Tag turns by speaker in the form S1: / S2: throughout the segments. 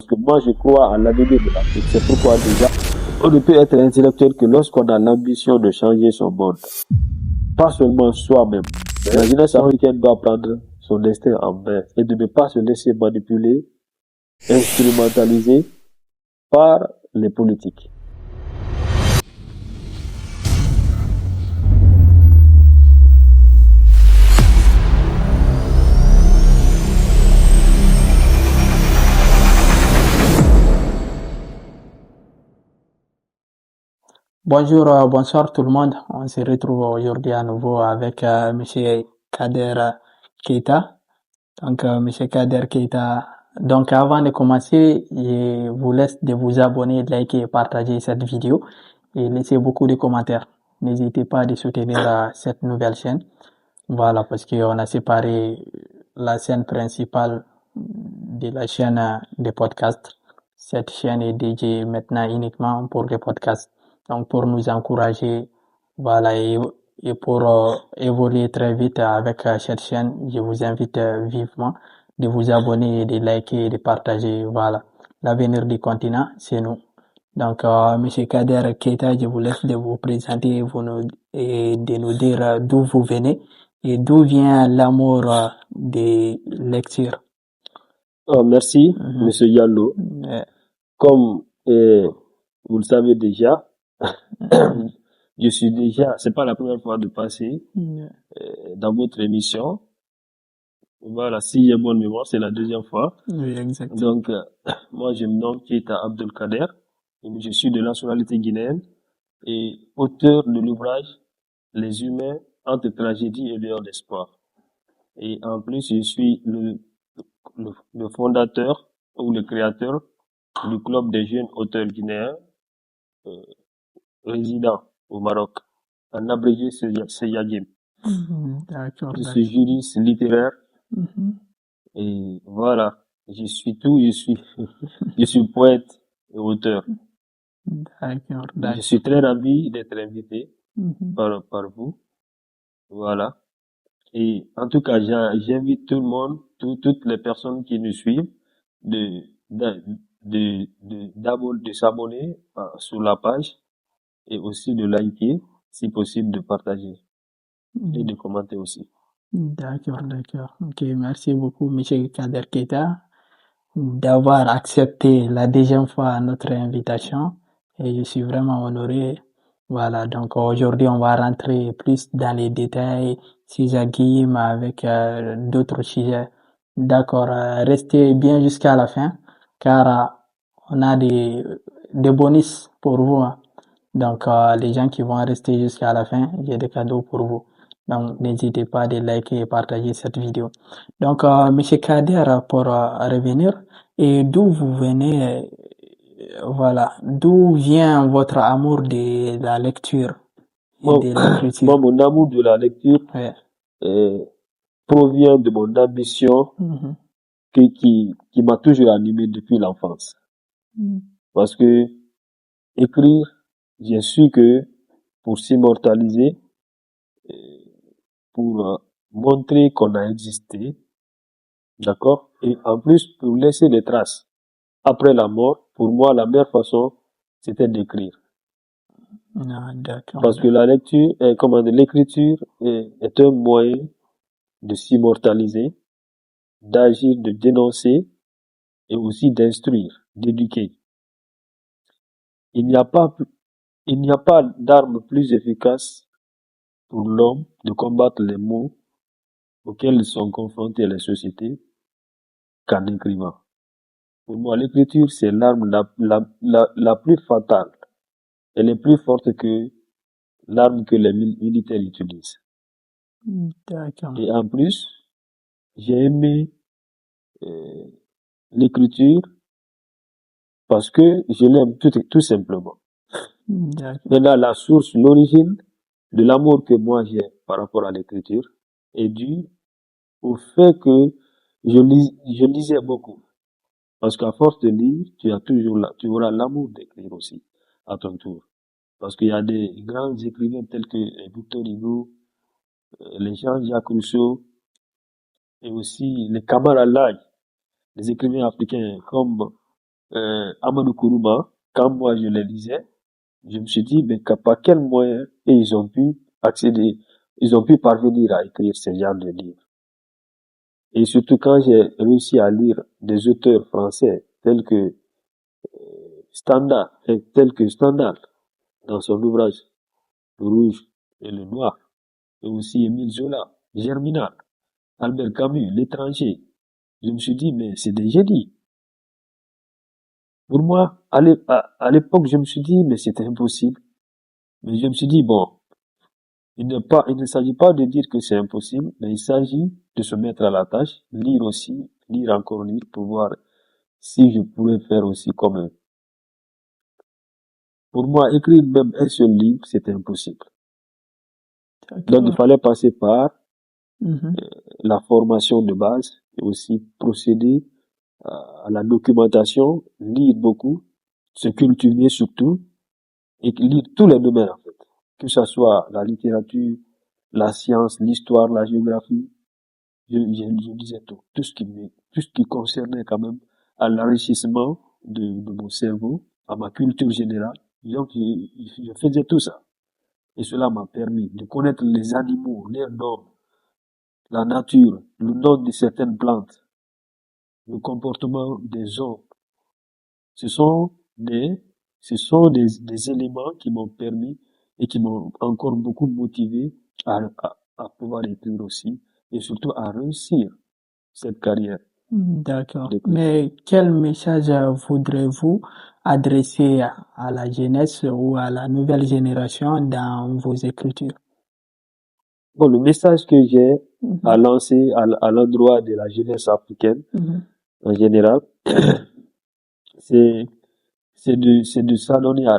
S1: que moi, je crois à l'avenir de l'Afrique. C'est pourquoi déjà, on ne peut être intellectuel que lorsqu'on a l'ambition de changer son monde. Pas seulement soi-même. La jeunesse africaine doit prendre son destin en main et de ne pas se laisser manipuler, instrumentaliser par les politiques.
S2: Bonjour, bonsoir tout le monde. On se retrouve aujourd'hui à nouveau avec Monsieur Kader Keita. Donc, Monsieur Kader Keita. Donc, avant de commencer, je vous laisse de vous abonner, de liker et partager cette vidéo et laisser beaucoup de commentaires. N'hésitez pas à soutenir cette nouvelle chaîne. Voilà, parce qu'on a séparé la chaîne principale de la chaîne des podcasts. Cette chaîne est dédiée maintenant uniquement pour les podcasts. Donc, pour nous encourager, voilà, et pour évoluer très vite avec cette chaîne, je vous invite vivement de vous abonner, de liker et de partager. Voilà, l'avenir du continent, c'est nous. Donc, Monsieur Kader Keita, je vous laisse de vous présenter et de nous dire d'où vous venez et d'où vient l'amour des lectures.
S1: Oh, merci, Monsieur Yallo. Comme vous le savez déjà, je suis déjà, c'est pas la première fois de passer dans votre émission. Voilà, si j'ai bonne mémoire, c'est la deuxième fois.
S2: Oui, exactement.
S1: Donc, moi, je me nomme Keita Abdelkader. Je suis de nationalité guinéenne et auteur de l'ouvrage Les humains entre tragédie et lueur d'espoir. Et en plus, je suis le fondateur ou le créateur du club des jeunes auteurs guinéens résidant au Maroc. En abrégé, c'est Yagim.
S2: D'accord,
S1: Je suis juriste littéraire et voilà, je suis tout, je suis poète et auteur.
S2: D'accord,
S1: Je suis très ravi d'être invité par vous. Voilà. Et en tout cas, j'invite tout le monde, toutes les personnes qui nous suivent, d'abord de s'abonner sur la page et aussi de liker, si possible de partager et de commenter aussi.
S2: D'accord, d'accord. Ok, merci beaucoup, Monsieur Kader Keita, d'avoir accepté la deuxième fois notre invitation et je suis vraiment honoré. Voilà, donc aujourd'hui on va rentrer plus dans les détails sur Zagim avec d'autres sujets. D'accord, restez bien jusqu'à la fin car on a des bonus pour vous. Hein. Donc les gens qui vont rester jusqu'à la fin, j'ai des cadeaux pour vous. Donc n'hésitez pas à liker et partager cette vidéo. Donc Monsieur Kader, pour revenir, et d'où vous venez, voilà, d'où vient votre amour de la lecture et de l'écriture?
S1: Moi, mon amour de la lecture provient de mon ambition qui m'a toujours animé depuis l'enfance. Parce que écrire, j'ai su que pour s'immortaliser, pour montrer qu'on a existé, d'accord, et en plus pour laisser des traces après la mort, pour moi la meilleure façon c'était d'écrire. Parce que la lecture, l'écriture est un moyen de s'immortaliser, d'agir, de dénoncer et aussi d'instruire, d'éduquer. Il n'y a pas d'arme plus efficace pour l'homme de combattre les maux auxquels sont confrontées les sociétés qu'en écrivant. Pour moi, l'écriture, c'est l'arme la plus fatale. Elle est plus forte que l'arme que les militaires utilisent. Et en plus, j'ai aimé l'écriture parce que je l'aime tout simplement. Maintenant, la source, l'origine de l'amour que moi j'ai par rapport à l'écriture est due au fait que je lisais beaucoup. Parce qu'à force de lire, tu auras l'amour d'écrire aussi, à ton tour. Parce qu'il y a des grands écrivains tels que Victor Hugo, les Jean-Jacques Rousseau, et aussi les Kamar al-Laj, les écrivains africains comme Amadou Kourouma, quand moi je les lisais, je me suis dit, mais par quels moyens et ils ont pu accéder, ils ont pu parvenir à écrire ce genre de livres. Et surtout quand j'ai réussi à lire des auteurs français tels que Stendhal, dans son ouvrage Le Rouge et le Noir, et aussi Émile Zola, Germinal, Albert Camus, L'étranger, je me suis dit, mais c'est des génies. Pour moi, à l'époque, je me suis dit, mais c'était impossible. Mais je me suis dit, bon, il ne s'agit pas de dire que c'est impossible, mais il s'agit de se mettre à la tâche, lire aussi, lire encore lire, pour voir si je pourrais faire aussi comme eux. Pour moi, écrire même un seul livre, c'était impossible. Donc, il
S2: D'accord.
S1: fallait passer par
S2: Mhm.
S1: la formation de base et aussi procéder à la documentation, lire beaucoup, se cultiver surtout, et lire tous les domaines en fait. Que ce soit la littérature, la science, l'histoire, la géographie, je disais tout. Tout ce qui concernait quand même à l'enrichissement de mon cerveau, à ma culture générale. Donc, je faisais tout ça. Et cela m'a permis de connaître les animaux, leurs noms, la nature, le nom de certaines plantes, le comportement des hommes. Ce sont des, des éléments qui m'ont permis et qui m'ont encore beaucoup motivé à pouvoir écrire aussi et surtout à réussir cette carrière
S2: D'accord.
S1: d'écriture.
S2: Mais quel message voudrez-vous adresser à la jeunesse ou à la nouvelle génération dans vos écritures?
S1: Bon, le message que j'ai à
S2: Mhm.
S1: lancer à l'endroit de la jeunesse africaine
S2: Mhm.
S1: en général, c'est c'est de s'adonner à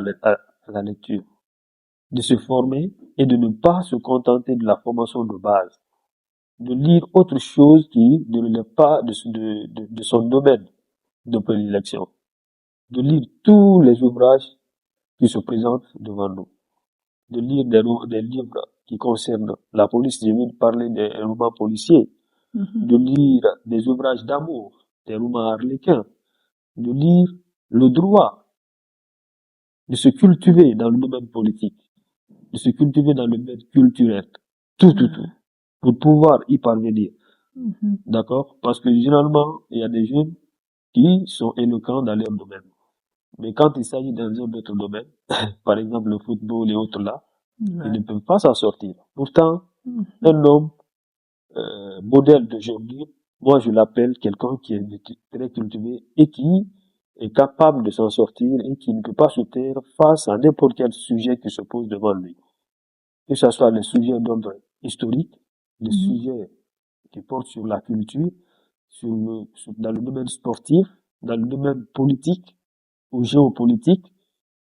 S1: la lecture, de se former et de ne pas se contenter de la formation de base, de lire autre chose qui ne relève pas de son domaine de prédilection, de lire tous les ouvrages qui se présentent devant nous, de lire des livres qui concernent la police, je viens de parler des romans policiers,
S2: Mhm.
S1: de lire des ouvrages d'amour, des romans harlequins, de lire le droit, de se cultiver dans le domaine politique, de se cultiver dans le domaine culturel, tout,
S2: Ouais.
S1: pour pouvoir y parvenir.
S2: Mhm.
S1: D'accord? Parce que généralement, il y a des jeunes qui sont éloquents dans leur domaine. Mais quand il s'agit dans un autre domaine, par exemple le football et autres là, ils
S2: Ouais.
S1: ne peuvent pas s'en sortir. Pourtant,
S2: Mhm.
S1: un homme modèle d'aujourd'hui, moi je l'appelle quelqu'un qui est très cultivé et qui est capable de s'en sortir et qui ne peut pas se taire face à n'importe quel sujet qui se pose devant lui. Que ce soit les sujets d'ordre historique, les
S2: Mhm.
S1: sujets qui portent sur la culture, dans le domaine sportif, dans le domaine politique ou géopolitique,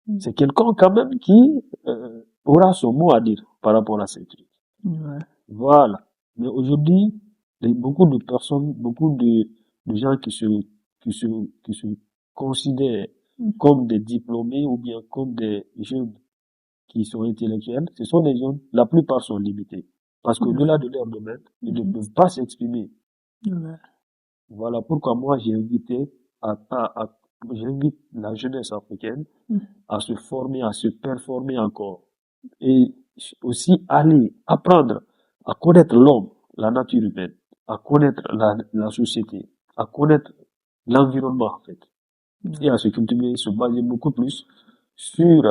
S2: Mhm.
S1: c'est quelqu'un quand même qui aura son mot à dire par rapport à ces trucs.
S2: Ouais.
S1: Voilà. Mais aujourd'hui, beaucoup de personnes, de gens qui se, qui se considèrent
S2: Mhm.
S1: comme des diplômés ou bien comme des jeunes qui sont intellectuels, ce sont des jeunes, la plupart sont limités. Parce
S2: Ouais.
S1: qu'au-delà de leur domaine, ils ne
S2: Mhm.
S1: peuvent pas s'exprimer.
S2: Ouais.
S1: Voilà pourquoi moi j'invite la jeunesse africaine
S2: Mhm.
S1: à se former, à se performer encore. Et aussi aller apprendre à connaître l'homme, la nature humaine, à connaître la société, à connaître l'environnement en fait, et à
S2: Ouais.
S1: se cultiver, se baser beaucoup plus sur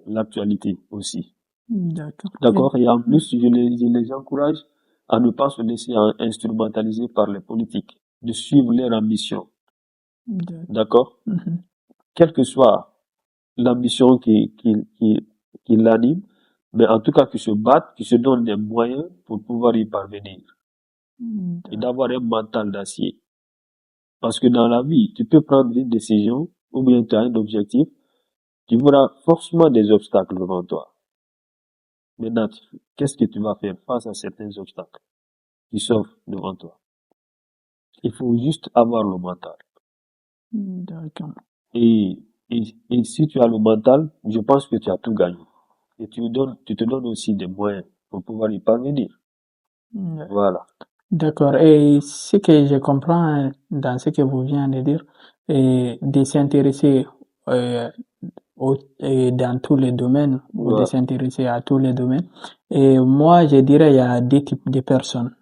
S1: l'actualité aussi.
S2: D'accord.
S1: D'accord? Et en plus, je les encourage à ne pas se laisser instrumentaliser par les politiques, de suivre leur ambition.
S2: D'accord.
S1: D'accord?
S2: Mhm.
S1: Quelle que soit l'ambition qui l'anime, mais en tout cas qui se battent, qui se donnent des moyens pour pouvoir y parvenir et
S2: D'accord.
S1: d'avoir un mental d'acier. Parce que dans la vie, tu peux prendre une décision ou bien tu as un objectif, tu auras forcément des obstacles devant toi. Maintenant, qu'est-ce que tu vas faire face à certains obstacles qui s'offrent devant toi? Il faut juste avoir le mental.
S2: D'accord.
S1: Et, et si tu as le mental, je pense que tu as tout gagné. Et tu te donnes aussi des moyens pour pouvoir y parvenir.
S2: Ouais.
S1: Voilà.
S2: D'accord. Et ce que je comprends dans ce que vous venez de dire, et de s'intéresser euh, dans tous les domaines ou de
S1: Voilà.
S2: s'intéresser à tous les domaines. Et moi, je dirais il y a deux types de personnes.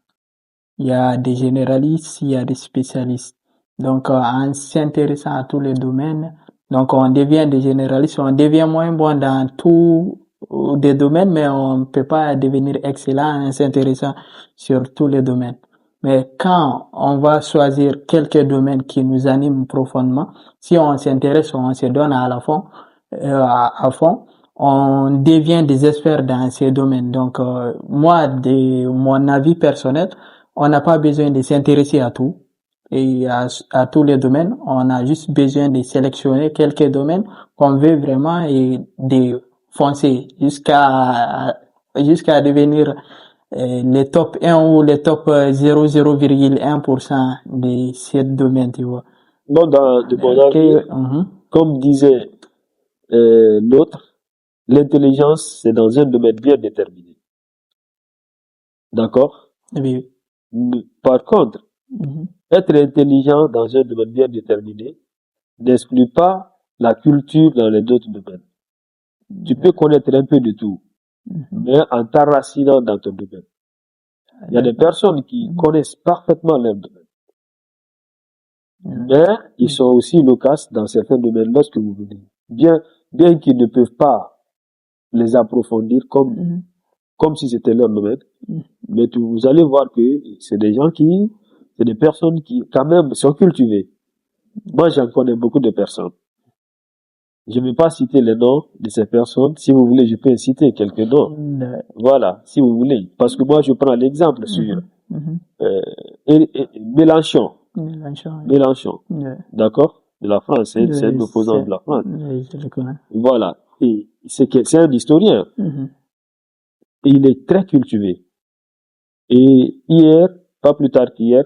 S2: Il y a des généralistes, il y a des spécialistes. Donc, en s'intéressant à tous les domaines, donc on devient des généralistes, on devient moins bon dans tous des domaines, mais on ne peut pas devenir excellent en s'intéressant sur tous les domaines. Mais quand on va choisir quelques domaines qui nous animent profondément, si on s'intéresse, on se donne à fond, on devient des experts dans ces domaines. Donc, moi, de mon avis personnel, on n'a pas besoin de s'intéresser à tout et à tous les domaines. On a juste besoin de sélectionner quelques domaines qu'on veut vraiment et de foncer jusqu'à devenir les top 1 ou les top 0,1% de ces domaines, tu vois.
S1: Bon, de mon avis, comme disait l'autre, l'intelligence, c'est dans un domaine bien déterminé. D'accord?
S2: Oui.
S1: Par contre, être intelligent dans un domaine bien déterminé n'exclut pas la culture dans les autres domaines. Tu peux connaître un peu de tout, mais en t'enracinant dans ton domaine. Il y a des personnes qui connaissent parfaitement leur domaine. Mais ils sont aussi loquaces dans certains domaines lorsque vous venez. Bien qu'ils ne peuvent pas les approfondir comme si c'était leur domaine, mais vous allez voir que c'est des personnes qui, quand même, sont cultivées. Moi, j'en connais beaucoup de personnes. Je ne vais pas citer les noms de ces personnes. Si vous voulez, je peux citer quelques noms. Voilà, si vous voulez. Parce que moi, je prends l'exemple sur Mélenchon. Mélenchon. D'accord? De la France. C'est un opposant de la France.
S2: Je le connais.
S1: Voilà. Et c'est un historien. Et il est très cultivé. Et hier, pas plus tard qu'hier,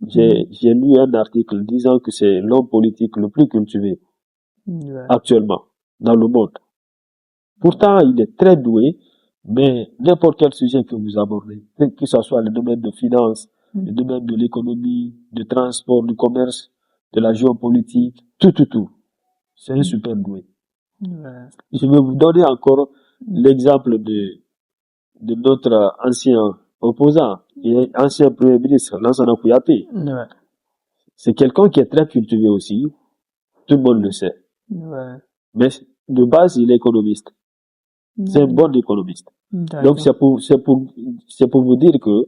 S1: j'ai lu un article disant que c'est l'homme politique le plus cultivé actuellement dans le monde. Pourtant, il est très doué, mais n'importe quel sujet que vous abordez, que ce soit le domaine de finance, le domaine de l'économie, du transport, du commerce, de la géopolitique, tout. C'est un super doué. Je vais vous donner encore l'exemple de notre ancien opposant, et ancien premier ministre, Lansana Kouyaté. C'est quelqu'un qui est très cultivé aussi. Tout le monde le sait. Mais de base, il est économiste. C'est un bon économiste. Donc, c'est pour vous dire que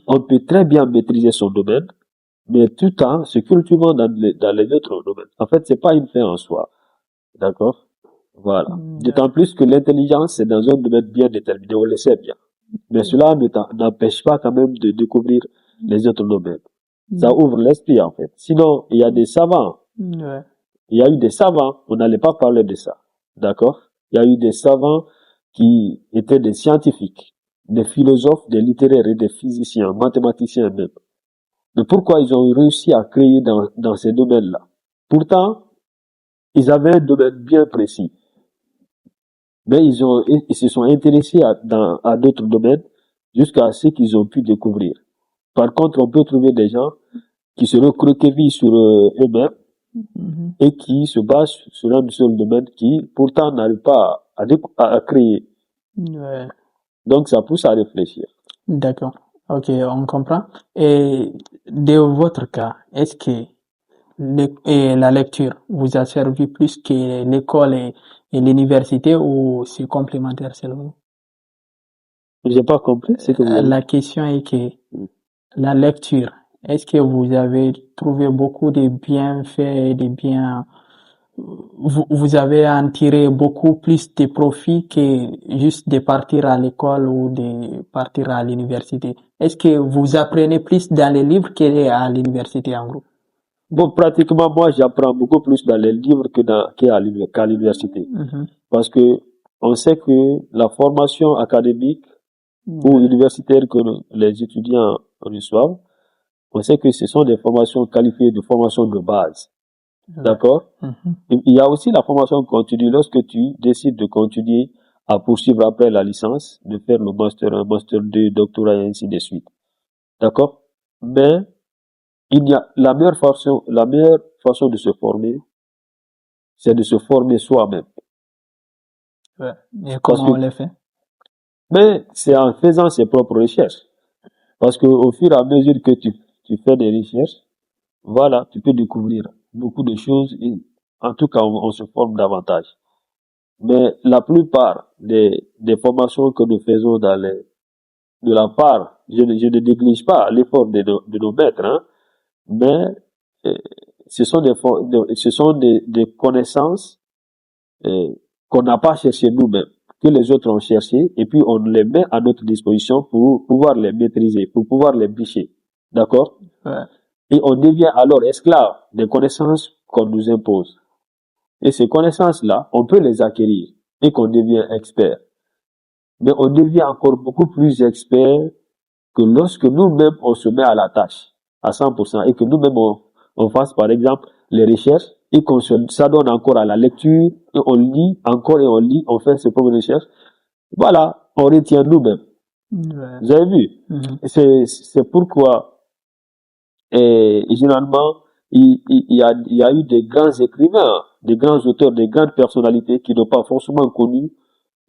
S1: on peut très bien maîtriser son domaine, mais tout en se cultivant dans les autres domaines. En fait, c'est pas une fin en soi. D'accord? Voilà. D'autant plus que l'intelligence, c'est dans un domaine bien déterminé, on le sait bien. Mais cela n'empêche pas quand même de découvrir les autres domaines. Ça ouvre l'esprit, en fait. Sinon, il y a des savants. Il y a eu des savants, on n'allait pas parler de ça. D'accord? Il y a eu des savants qui étaient des scientifiques, des philosophes, des littéraires et des physiciens, mathématiciens même. Mais pourquoi ils ont réussi à créer dans ces domaines-là? Pourtant, ils avaient un domaine bien précis. Mais ils se sont intéressés à d'autres domaines jusqu'à ce qu'ils ont pu découvrir. Par contre, on peut trouver des gens qui se recroquevillent sur eux-mêmes et qui se basent sur un seul domaine qui, pourtant, n'arrive pas à créer. Donc, ça pousse à réfléchir.
S2: D'accord. Ok, on comprend. Et de votre cas, est-ce que la lecture vous a servi plus que l'école et l'université ou c'est complémentaire selon vous?
S1: J'ai pas compris ce que vous avez dit.
S2: La question est que la lecture, est-ce que vous avez trouvé beaucoup de bienfaits, vous avez en tiré beaucoup plus de profits que juste de partir à l'école ou de partir à l'université? Est-ce que vous apprenez plus dans les livres qu'à l'université en gros?
S1: Bon, pratiquement, moi, j'apprends beaucoup plus dans les livres qu'à l'université. Parce que on sait que la formation académique ou universitaire que les étudiants reçoivent, on sait que ce sont des formations qualifiées de formation de base. D'accord? Il y a aussi la formation continue lorsque tu décides de continuer à poursuivre après la licence, de faire le master 1, master 2, doctorat et ainsi de suite. D'accord? Mais la meilleure façon de se former, c'est de se former soi-même.
S2: Ouais. Et
S1: Parce
S2: comment on
S1: que,
S2: le fait?
S1: mais c'est en faisant ses propres recherches. Parce que au fur et à mesure que tu fais des recherches, voilà, tu peux découvrir beaucoup de choses et en tout cas, on se forme davantage. Mais la plupart des formations que nous faisons de la part, je ne néglige pas l'effort de nos maîtres, hein, mais euh, ce sont des connaissances euh, qu'on n'a pas cherchées nous-mêmes, que les autres ont cherchées, et puis on les met à notre disposition pour pouvoir les maîtriser, pour pouvoir les bicher. D'accord?
S2: Ouais.
S1: Et on devient alors esclave des connaissances qu'on nous impose. Et ces connaissances-là, on peut les acquérir et qu'on devient expert. Mais on devient encore beaucoup plus expert que lorsque nous-mêmes on se met à la tâche à 100% et que nous-mêmes on fasse par exemple les recherches et qu'on s'adonne encore à la lecture et on lit encore et on lit, on fait ses propres recherches. Voilà, on retient nous-mêmes.
S2: Ouais.
S1: Vous avez vu? C'est pourquoi généralement il y a eu des grands écrivains, des grands auteurs, des grandes personnalités qui n'ont pas forcément connu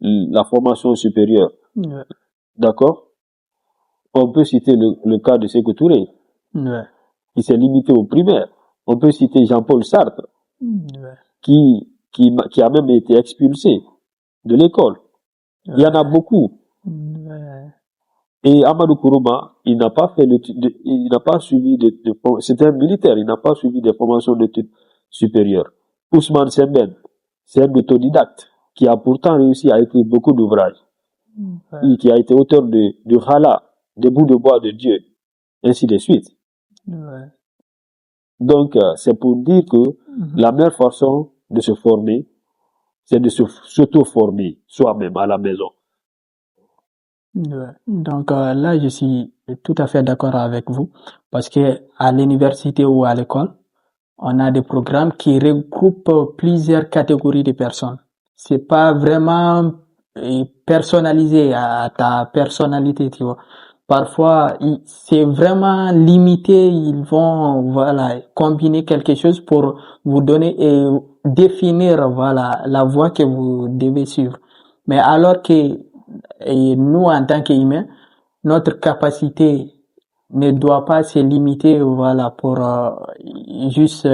S1: la formation supérieure.
S2: Ouais.
S1: D'accord? On peut citer le cas de Sékou Touré,
S2: Ouais.
S1: qui s'est limité au primaire. On peut citer Jean-Paul Sartre,
S2: Ouais.
S1: qui a même été expulsé de l'école. Il y en a beaucoup.
S2: Ouais.
S1: Et Amadou Kourouma, il n'a pas fait il n'a pas suivi c'était un militaire, il n'a pas suivi des formations d'études supérieures. Ousmane Sembène, c'est un autodidacte qui a pourtant réussi à écrire beaucoup d'ouvrages.
S2: Ouais.
S1: Qui a été auteur de Hala, des bouts de bois de Dieu, ainsi de suite.
S2: Ouais.
S1: Donc, c'est pour dire que la meilleure façon de se former, c'est de s'auto-former soi-même à la maison.
S2: Ouais. Donc là, je suis tout à fait d'accord avec vous parce que à l'université ou à l'école, on a des programmes qui regroupent plusieurs catégories de personnes. C'est pas vraiment personnalisé à ta personnalité, tu vois. Parfois, c'est vraiment limité. Ils vont, voilà, combiner quelque chose pour vous donner et définir, voilà, la voie que vous devez suivre. Mais alors que nous, en tant qu'humains, notre capacité ne doit pas se limiter, voilà, pour juste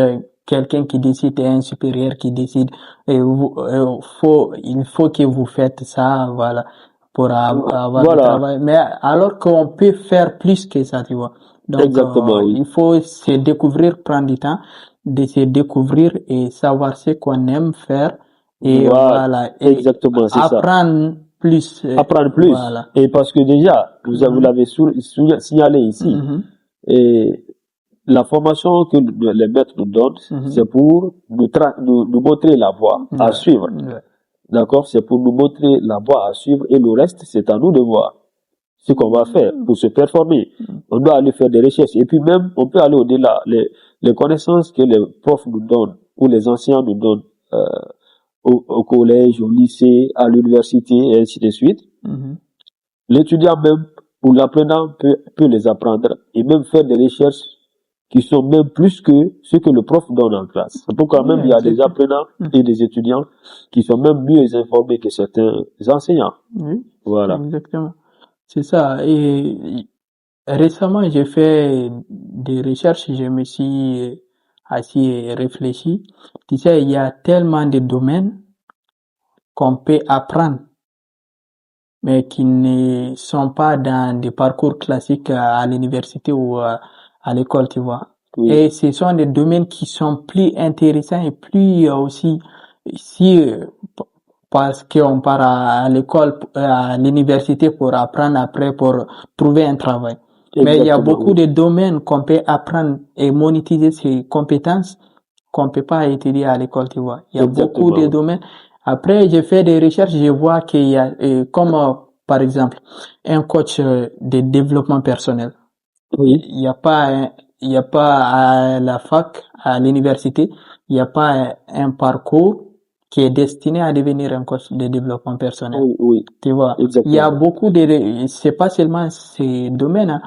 S2: quelqu'un qui décide et un supérieur qui décide. Et il faut que vous faites ça, voilà, pour avoir le
S1: Voilà,
S2: travail. Mais alors qu'on peut faire plus que ça, tu vois. Donc,
S1: exactement, oui.
S2: il faut se découvrir, prendre du temps de se découvrir et savoir ce qu'on aime faire et
S1: Voilà,
S2: voilà, et
S1: exactement, c'est ça.
S2: apprendre plus,
S1: Apprendre plus.
S2: voilà.
S1: Et parce que déjà, vous l'avez signalé ici, et la formation que les maîtres nous donnent, c'est pour nous montrer la voie à suivre.
S2: Ouais.
S1: D'accord? C'est pour nous montrer la voie à suivre et le reste, c'est à nous de voir ce qu'on va faire pour se performer. On doit aller faire des recherches. Et puis même, on peut aller au-delà. Les connaissances que les profs nous donnent ou les enseignants nous donnent au collège, au lycée, à l'université, et ainsi de suite. L'étudiant même, ou l'apprenant, peut les apprendre et même faire des recherches qui sont même plus que ce que le prof donne en classe. C'est pourquoi même il y a des apprenants et des étudiants qui sont même mieux informés que certains enseignants.
S2: Oui,
S1: Voilà.
S2: exactement. C'est ça. Et récemment, j'ai fait des recherches, je me suis assis et réfléchi. Tu sais, il y a tellement de domaines qu'on peut apprendre, mais qui ne sont pas dans des parcours classiques à l'université ou à l'école, tu vois.
S1: Oui.
S2: Et ce sont des domaines qui sont plus intéressants et plus aussi, si, parce qu'on part à l'école, à l'université pour apprendre après, pour trouver un travail. Mais il y a
S1: Exactement,
S2: beaucoup
S1: oui.
S2: de domaines qu'on peut apprendre et monétiser ces compétences qu'on peut pas étudier à l'école, tu vois. Il y a beaucoup
S1: Exactement,
S2: de
S1: oui.
S2: domaines. Après, j'ai fait des recherches, je vois qu'il y a, comme par exemple, un coach de développement personnel.
S1: Oui.
S2: Il y a pas à la fac, à l'université, il n'y a pas un parcours qui est destiné à devenir un coach de développement personnel.
S1: Oui, oui.
S2: Tu vois, il y a
S1: Exactement.
S2: beaucoup de, c'est pas seulement ces domaines, hein.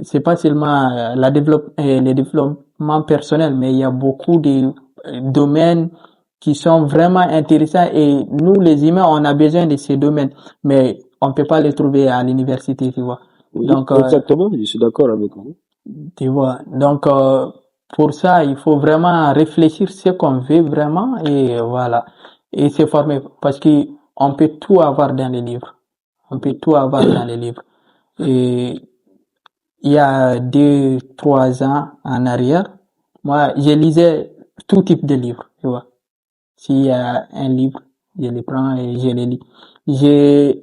S2: C'est pas seulement le développement personnel, mais il y a beaucoup de domaines qui sont vraiment intéressants et nous, les humains, on a besoin de ces domaines, mais on peut pas les trouver à l'université, tu vois.
S1: Oui,
S2: Donc,
S1: exactement, je suis d'accord avec vous.
S2: tu vois. Donc, pour ça, il faut vraiment réfléchir ce qu'on veut vraiment et voilà. Et se former parce que on peut tout avoir dans les livres. On peut tout avoir dans les livres. Et il y a 2, 3 ans en arrière, moi, je lisais tout type de livres, tu vois. S'il y a un livre, je le prends et je le lis.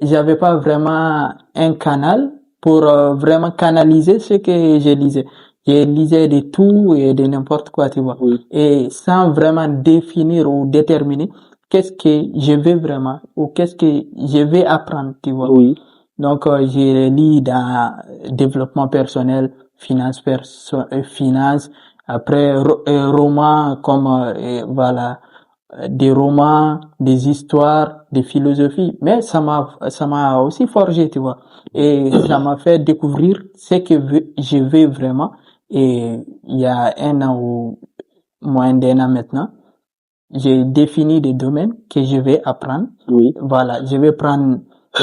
S2: J'avais pas vraiment un canal pour vraiment canaliser ce que je lisais. Je lisais de tout et de n'importe quoi, tu vois.
S1: Oui,
S2: Et sans vraiment définir ou déterminer qu'est-ce que je veux vraiment ou qu'est-ce que je vais apprendre, tu vois.
S1: oui,
S2: Donc, je lis dans développement personnel, finance, après romans comme voilà, des romans, des histoires, des philosophies, mais ça m'a aussi forgé, tu vois, et ça m'a fait découvrir ce que je veux vraiment. Et il y a 1 an ou moins d'1 an maintenant, j'ai défini des domaines que je vais apprendre.
S1: oui.
S2: Voilà, je vais prendre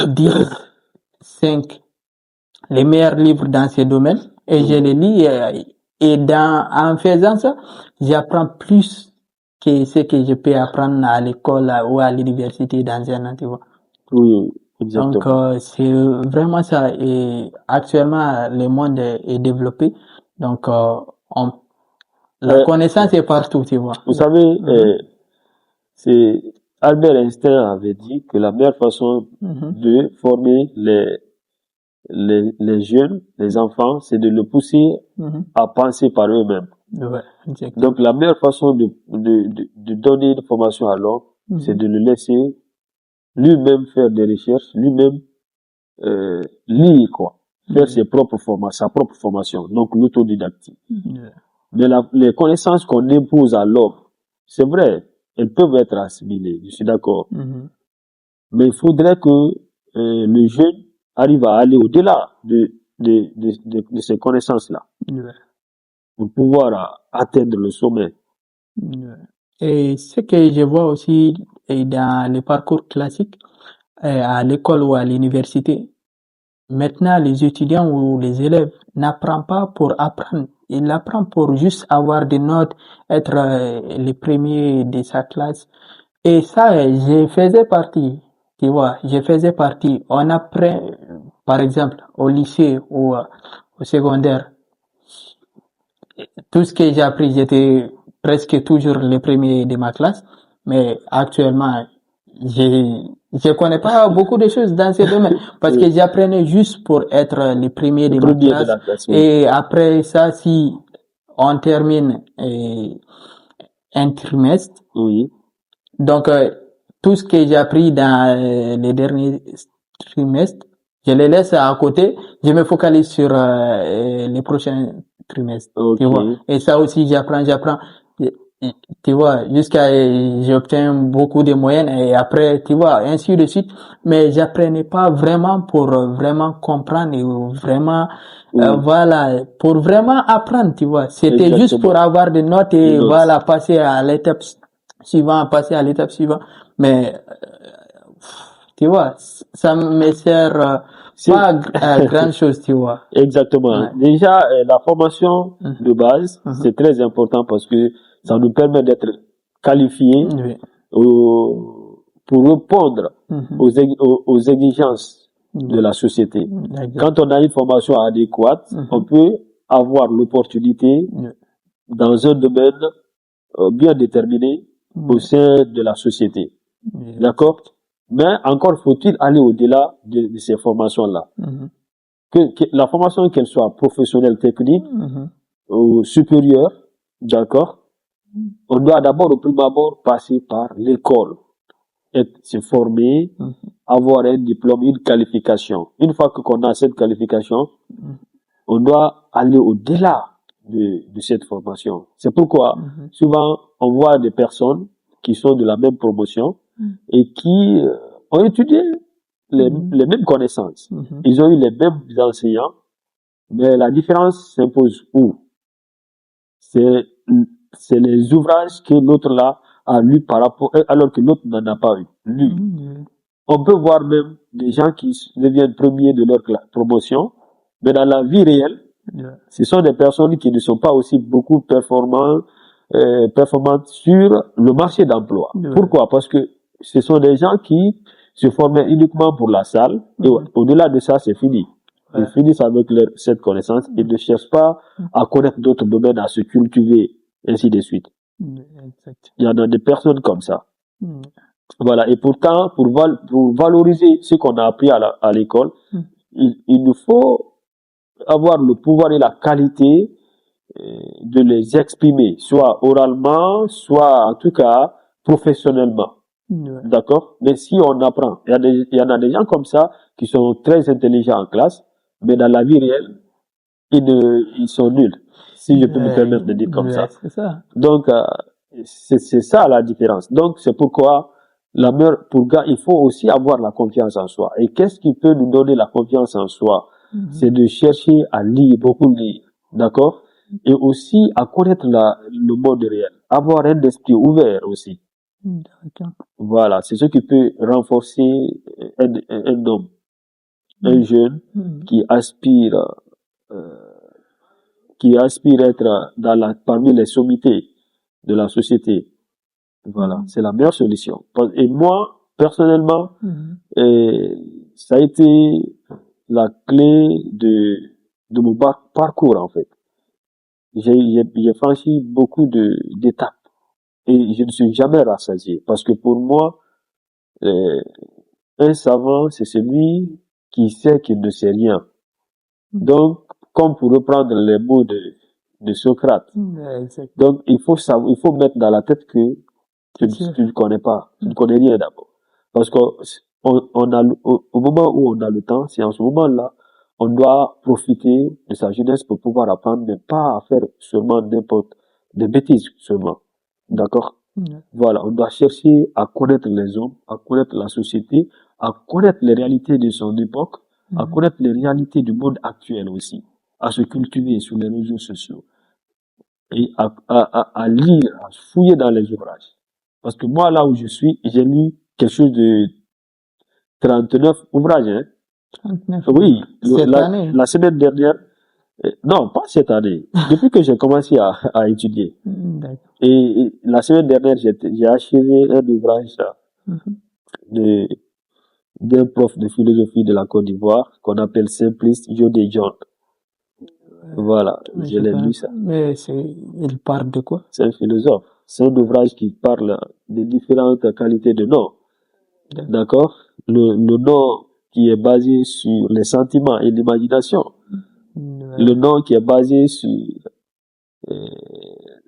S2: 10, 5 les meilleurs livres dans ces domaines et je les lis et en faisant ça, j'apprends plus que ce que je peux apprendre à l'école ou à l'université dans un an, tu vois.
S1: Oui,
S2: Donc,
S1: exactement.
S2: c'est vraiment ça. Et actuellement, le monde est développé. Donc, la
S1: Euh,
S2: connaissance est partout, tu vois.
S1: vous savez,
S2: Mhm,
S1: c'est Albert Einstein avait dit que la meilleure façon
S2: mhm,
S1: de former les jeunes, les enfants, c'est de le pousser
S2: mhm.
S1: à penser par eux-mêmes.
S2: Ouais, exactement.
S1: Donc, la meilleure façon de donner une formation à l'homme, c'est
S2: Mhm,
S1: de le laisser lui-même faire des recherches, lui-même lire, quoi. Faire
S2: ouais,
S1: sa propre formation, donc l'autodidactie.
S2: ouais,
S1: Mais les connaissances qu'on impose à l'homme, c'est vrai, elles peuvent être assimilées, je suis d'accord.
S2: mhm,
S1: Mais il faudrait que le jeune arrive à aller au-delà de ces connaissances-là
S2: ouais.
S1: pour pouvoir atteindre le sommet.
S2: Ouais. Et ce que je vois aussi dans les parcours classiques, à l'école ou à l'université, maintenant les étudiants ou les élèves n'apprennent pas pour apprendre, ils apprennent pour juste avoir des notes, être les premiers de sa classe. Et ça, je faisais partie, tu vois, je faisais partie. On apprend, par exemple, au lycée ou au secondaire, tout ce que j'ai appris, j'étais presque toujours le premier de ma classe, mais actuellement, je je connais pas beaucoup de choses dans ce domaine parce que
S1: Oui,
S2: j'apprenais juste pour être le premier
S1: le
S2: de ma
S1: premier de
S2: classe
S1: la classe, oui.
S2: et après ça, si on termine un trimestre,
S1: Oui,
S2: donc tout ce que j'ai appris dans les derniers trimestres, je les laisse à côté, je me focalise sur les prochains trimestres, tu
S1: ok.
S2: vois. Et ça aussi, j'apprends, et- tu vois, jusqu'à j'obtiens beaucoup de moyennes et après, tu vois, ainsi de suite. Mais j'apprenais pas vraiment pour vraiment comprendre et vraiment,
S1: Oui,
S2: voilà, pour vraiment apprendre, tu vois. C'était juste pour
S1: exactement.
S2: avoir des notes
S1: Des
S2: et
S1: notes.
S2: voilà, passer à l'étape suivante. Mais tu vois, ça me sert
S1: C'est
S2: pas à grand chose, tu vois.
S1: exactement.
S2: Ouais.
S1: Déjà, la formation
S2: Mhm,
S1: de base,
S2: mhm.
S1: c'est très important parce que ça nous permet d'être qualifiés
S2: Oui.
S1: pour répondre
S2: Mhm.
S1: aux exigences de
S2: Ouais.
S1: la société.
S2: Exact.
S1: Quand on a une formation adéquate, on
S2: Mhm.
S1: peut avoir l'opportunité
S2: Ouais.
S1: dans un domaine bien déterminé au
S2: Ouais.
S1: sein de la société. D'accord?
S2: Exact.
S1: Mais encore faut-il aller au-delà de ces formations-là.
S2: Mhm.
S1: Que la formation, qu'elle soit professionnelle, technique
S2: Mhm.
S1: ou supérieure, d'accord? On doit d'abord, au premier abord, passer par l'école, se former,
S2: Mhm.
S1: avoir un diplôme, une qualification. Une fois que qu'on a cette qualification, on doit aller au-delà de cette formation. C'est pourquoi
S2: Mhm.
S1: souvent on voit des personnes qui sont de la même promotion
S2: Mhm.
S1: et qui ont étudié
S2: Mhm.
S1: les mêmes connaissances.
S2: Mhm.
S1: Ils ont eu les mêmes enseignants, Mais la différence s'impose où? C'est, c'est les ouvrages que l'autre là a lu par rapport, alors que l'autre n'en a pas lu. On peut voir même des gens qui deviennent premiers de leur promotion, mais dans la vie réelle, ce sont des personnes qui ne sont pas aussi beaucoup performantes sur le marché d'emploi. Pourquoi? Parce que ce sont des gens qui se formaient uniquement pour la salle, et au-delà de ça, c'est fini. Ils finissent avec cette connaissance, ils ne cherchent pas à connaître d'autres domaines, à se cultiver, ainsi de suite. Il y en a des personnes comme ça. Voilà. Et pourtant, pour valoriser ce qu'on a appris à l'école, il nous faut avoir le pouvoir et la qualité de les exprimer, soit oralement, soit en tout cas professionnellement. D'accord? Mais si on apprend, il y en a des gens comme ça qui sont très intelligents en classe, mais dans la vie réelle, ils sont nuls, si je peux me permettre de dire comme ça. Donc, c'est ça la différence. Donc, c'est pourquoi il faut aussi avoir la confiance en soi. Et qu'est-ce qui peut nous donner la confiance en soi? C'est de chercher à lire, beaucoup lire. D'accord? Et aussi à connaître le monde réel. Avoir un esprit ouvert aussi. Voilà. C'est ce qui peut renforcer un homme, un jeune qui aspire à être parmi les sommités de la société. Voilà, c'est la meilleure solution. Et moi, personnellement, ça a été la clé de mon parcours, en fait. J'ai franchi beaucoup d'étapes et je ne suis jamais rassasié parce que pour moi, un savant, c'est celui qui sait qu'il ne sait rien. Donc, comme pour reprendre les mots de Socrate. Donc, il faut mettre dans la tête que tu ne connais pas. Tu ne connais rien d'abord. Parce qu'au moment où on a le temps, c'est en ce moment-là, on doit profiter de sa jeunesse pour pouvoir apprendre, mais pas à faire seulement des bêtises seulement. D'accord? Voilà. On doit chercher à connaître les hommes, à connaître la société, à connaître les réalités de son époque, à connaître les réalités du monde actuel aussi, à se cultiver sur les réseaux sociaux et à lire, à fouiller dans les ouvrages. Parce que moi, là où je suis, j'ai lu quelque chose de 39 ouvrages. Hein.
S2: 39.
S1: Oui,
S2: Cette année?
S1: la semaine dernière, non, pas cette année, depuis que j'ai commencé à étudier. Et la semaine dernière, j'ai achevé un ouvrage d'un prof de philosophie de la Côte d'Ivoire qu'on appelle Simpliste Jodé John. Voilà, je l'ai lu ça.
S2: Mais il parle de quoi?
S1: C'est un philosophe. C'est un ouvrage qui parle des différentes qualités de nom. D'accord? Le nom qui est basé sur les sentiments et l'imagination. Le nom qui est basé sur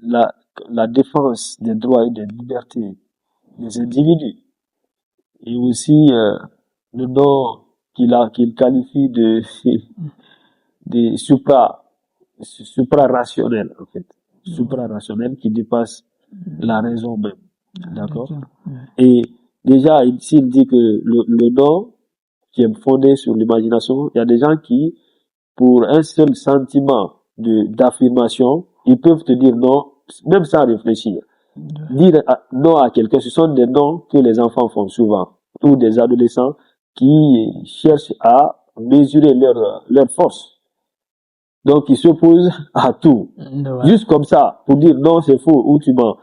S1: la défense des droits et des libertés des individus. Et aussi le nom qu'il qualifie de supra-rationnel, en fait. Supra-rationnel qui dépasse la raison même. D'accord? Et déjà, s'il dit que le nom qui est fondé sur l'imagination, il y a des gens qui, pour un seul sentiment d'affirmation, ils peuvent te dire non, même sans réfléchir. Dire non à quelqu'un, ce sont des noms que les enfants font souvent, ou des adolescents qui cherchent à mesurer leur force. Donc, ils s'opposent à tout. Juste comme ça, pour dire non, c'est faux, ou tu mens,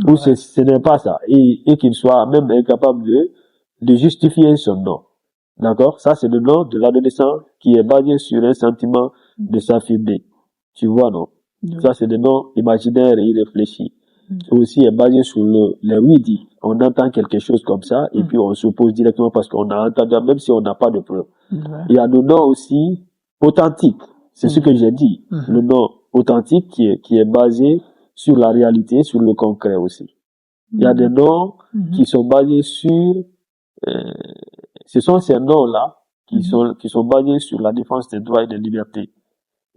S1: ou ce n'est pas ça. Et qu'ils soient même incapables de justifier son nom. D'accord? Ça, c'est le nom de l'adolescent qui est basé sur un sentiment de s'affirmer. Tu vois, non? Ça, c'est des noms imaginaires et irréfléchis. Aussi est basé sur les oui-dit. On entend quelque chose comme ça, et puis on s'oppose directement parce qu'on a entendu, même si on n'a pas de preuve. Il y a le nom aussi authentique. C'est ce que j'ai dit. Le nom authentique qui est basé sur la réalité, sur le concret aussi. Il y a des noms qui sont basés sur, ce sont ces noms-là qui sont basés sur la défense des droits et des libertés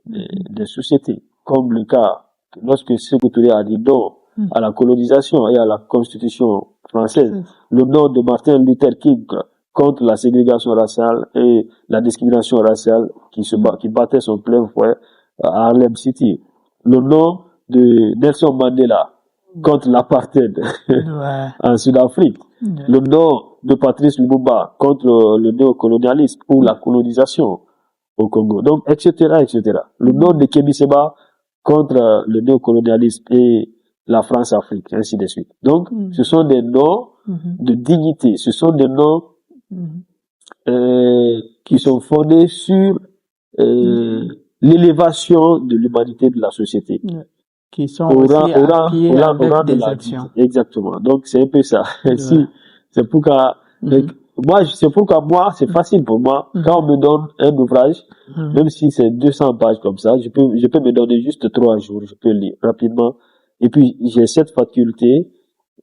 S1: des sociétés. Comme le cas, lorsque Sékou Touré a dit non à la colonisation et à la constitution française, le nom de Martin Luther King contre la ségrégation raciale et la discrimination raciale qui battait son plein fouet à Harlem City. Le nom de Nelson Mandela contre l'apartheid
S2: Ouais.
S1: en Sud-Afrique.
S2: Ouais.
S1: Le nom de Patrice Lumumba contre le néocolonialisme ou la colonisation au Congo. Donc, etc., etc. Le nom de Kémy Séba contre le néocolonialisme et la France-Afrique, ainsi de suite. Donc, ce sont des noms de dignité. Ce sont des noms qui sont fondés sur l'élévation de l'humanité de la société.
S2: Qui sont aussi appuyés avec
S1: de
S2: des
S1: la
S2: actions.
S1: dignité. Exactement. Donc, c'est un peu ça.
S2: Ouais.
S1: C'est pourquoi, moi, c'est facile pour moi. Quand on me donne un ouvrage, même si c'est 200 pages comme ça, je peux me donner juste 3 jours, je peux lire rapidement. Et puis, j'ai cette faculté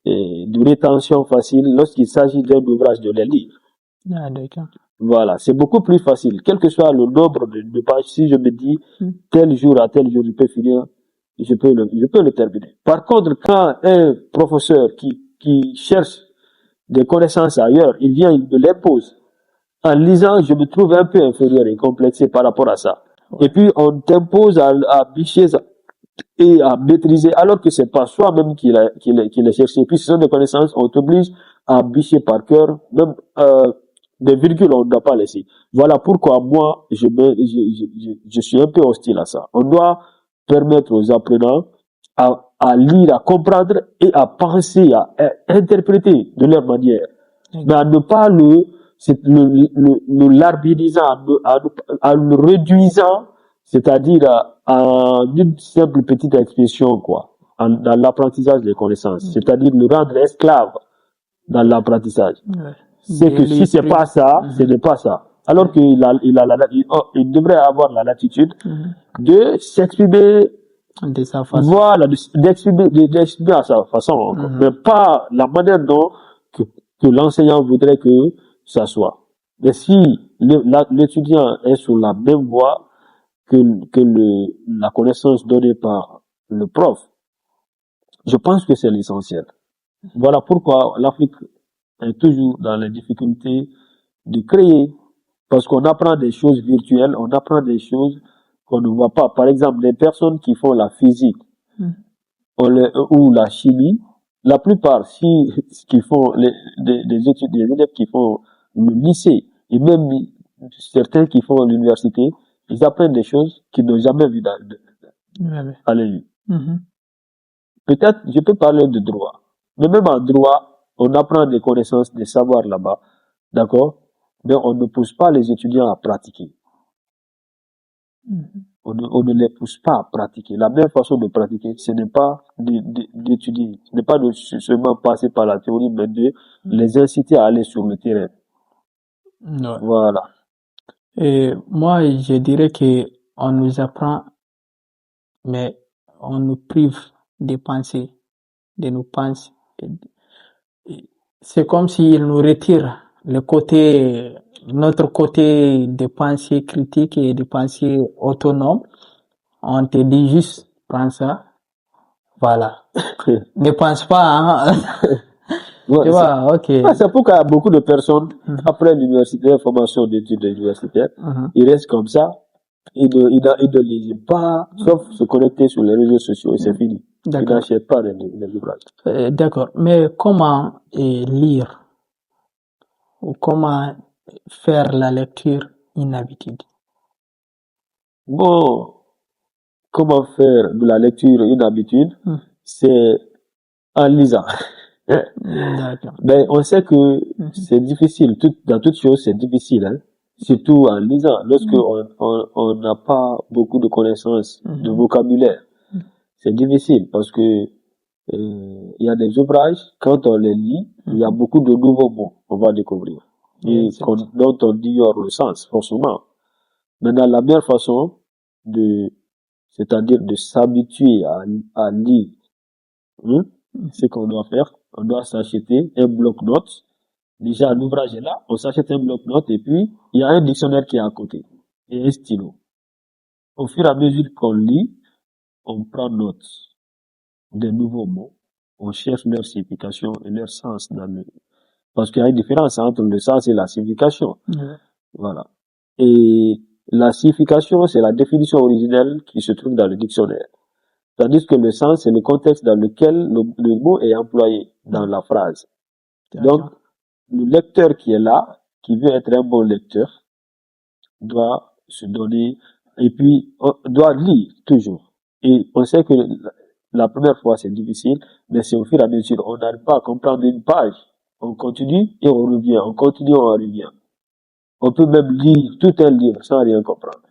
S1: de rétention facile lorsqu'il s'agit d'un ouvrage de les lire.
S2: Ah, d'accord.
S1: Voilà, c'est beaucoup plus facile. Quel que soit le nombre de pages, si je me dis tel jour à tel jour, je peux finir, je peux le terminer. Par contre, quand un professeur qui cherche des connaissances ailleurs, il vient, il me l'impose. En lisant, je me trouve un peu inférieur et complexé par rapport à ça. Et puis, on t'impose à bicher et à maîtriser, alors que c'est pas soi-même qui l'a cherché. Et puis, ce sont des connaissances, on t'oblige à bicher par cœur, même, des virgules, on ne doit pas laisser. Voilà pourquoi moi, je suis un peu hostile à ça. On doit permettre aux apprenants à lire, à comprendre et à penser, à interpréter de leur manière. Mais à ne pas le larbinisant, à le réduisant, c'est-à-dire en une simple petite expression, quoi, dans l'apprentissage des connaissances. C'est-à-dire le rendre esclave dans l'apprentissage. C'est que si c'est pas ça, ce n'est pas ça. Alors qu'il il devrait avoir la latitude de s'exprimer
S2: de sa façon.
S1: Voilà, d'exprimer à sa façon, mais pas la manière dont que l'enseignant voudrait que ça soit. Mais si l'étudiant est sur la même voie que la connaissance donnée par le prof, je pense que c'est l'essentiel. Voilà pourquoi l'Afrique est toujours dans les difficultés de créer, parce qu'on apprend des choses virtuelles, on apprend des choses qu'on ne voit pas. Par exemple, les personnes qui font la physique ou la chimie, la plupart, qui font des études, des élèves qui font le lycée, et même certains qui font l'université, ils apprennent des choses qu'ils n'ont jamais vues à l'œil. Peut-être, je peux parler de droit. Mais même en droit, on apprend des connaissances, des savoirs là-bas. D'accord? Mais on ne pousse pas les étudiants à pratiquer. On ne les pousse pas à pratiquer. La meilleure façon de pratiquer, ce n'est pas d'étudier, ce n'est pas de seulement passer par la théorie, mais de les inciter à aller sur le terrain.
S2: Ouais.
S1: Voilà.
S2: Et moi, je dirais que on nous apprend, mais on nous prive de penser, de nous penser. C'est comme s'il nous retire notre côté de pensée critique et de pensée autonome. On te dit juste, prends ça, voilà. Ne pense pas, hein.
S1: Ouais,
S2: Tu vois, ok.
S1: c'est pourquoi beaucoup de personnes, après l'université, formation d'études universitaires, ils restent comme ça, ils ne lisent pas, sauf se connecter sur les réseaux sociaux et c'est fini. Ils n'achètent pas les ouvrages.
S2: D'accord. Mais comment lire ou comment faire la lecture une habitude?
S1: Bon, comment faire de la lecture une habitude? C'est en lisant.
S2: D'accord.
S1: Mais on sait que c'est difficile. Dans toute chose, c'est difficile, hein. Surtout en lisant. Lorsque on n'a pas beaucoup de connaissances, de vocabulaire, c'est difficile parce que il y a des ouvrages, quand on les lit, il y a beaucoup de nouveaux mots qu'on va découvrir. Et dont on ignore le sens, forcément. Maintenant, la meilleure façon c'est-à-dire de s'habituer à lire, c'est qu'on doit faire. On doit s'acheter un bloc-notes. Déjà, l'ouvrage est là. On s'achète un bloc-notes et puis, il y a un dictionnaire qui est à côté. Et un stylo. Au fur et à mesure qu'on lit, on prend note des nouveaux mots. On cherche leur signification et leur sens Parce qu'il y a une différence entre le sens et la signification.
S2: Ouais.
S1: Voilà. Et la signification, c'est la définition originelle qui se trouve dans le dictionnaire. Tandis que le sens, c'est le contexte dans lequel le mot est employé dans la phrase. Donc,
S2: D'accord.
S1: le lecteur qui est là, qui veut être un bon lecteur, doit se donner, et puis, on doit lire toujours. Et on sait que la première fois, c'est difficile, mais c'est au fur et à mesure, on n'arrive pas à comprendre une page. On continue et on revient, on continue, on revient. On peut même lire tout un livre sans rien comprendre.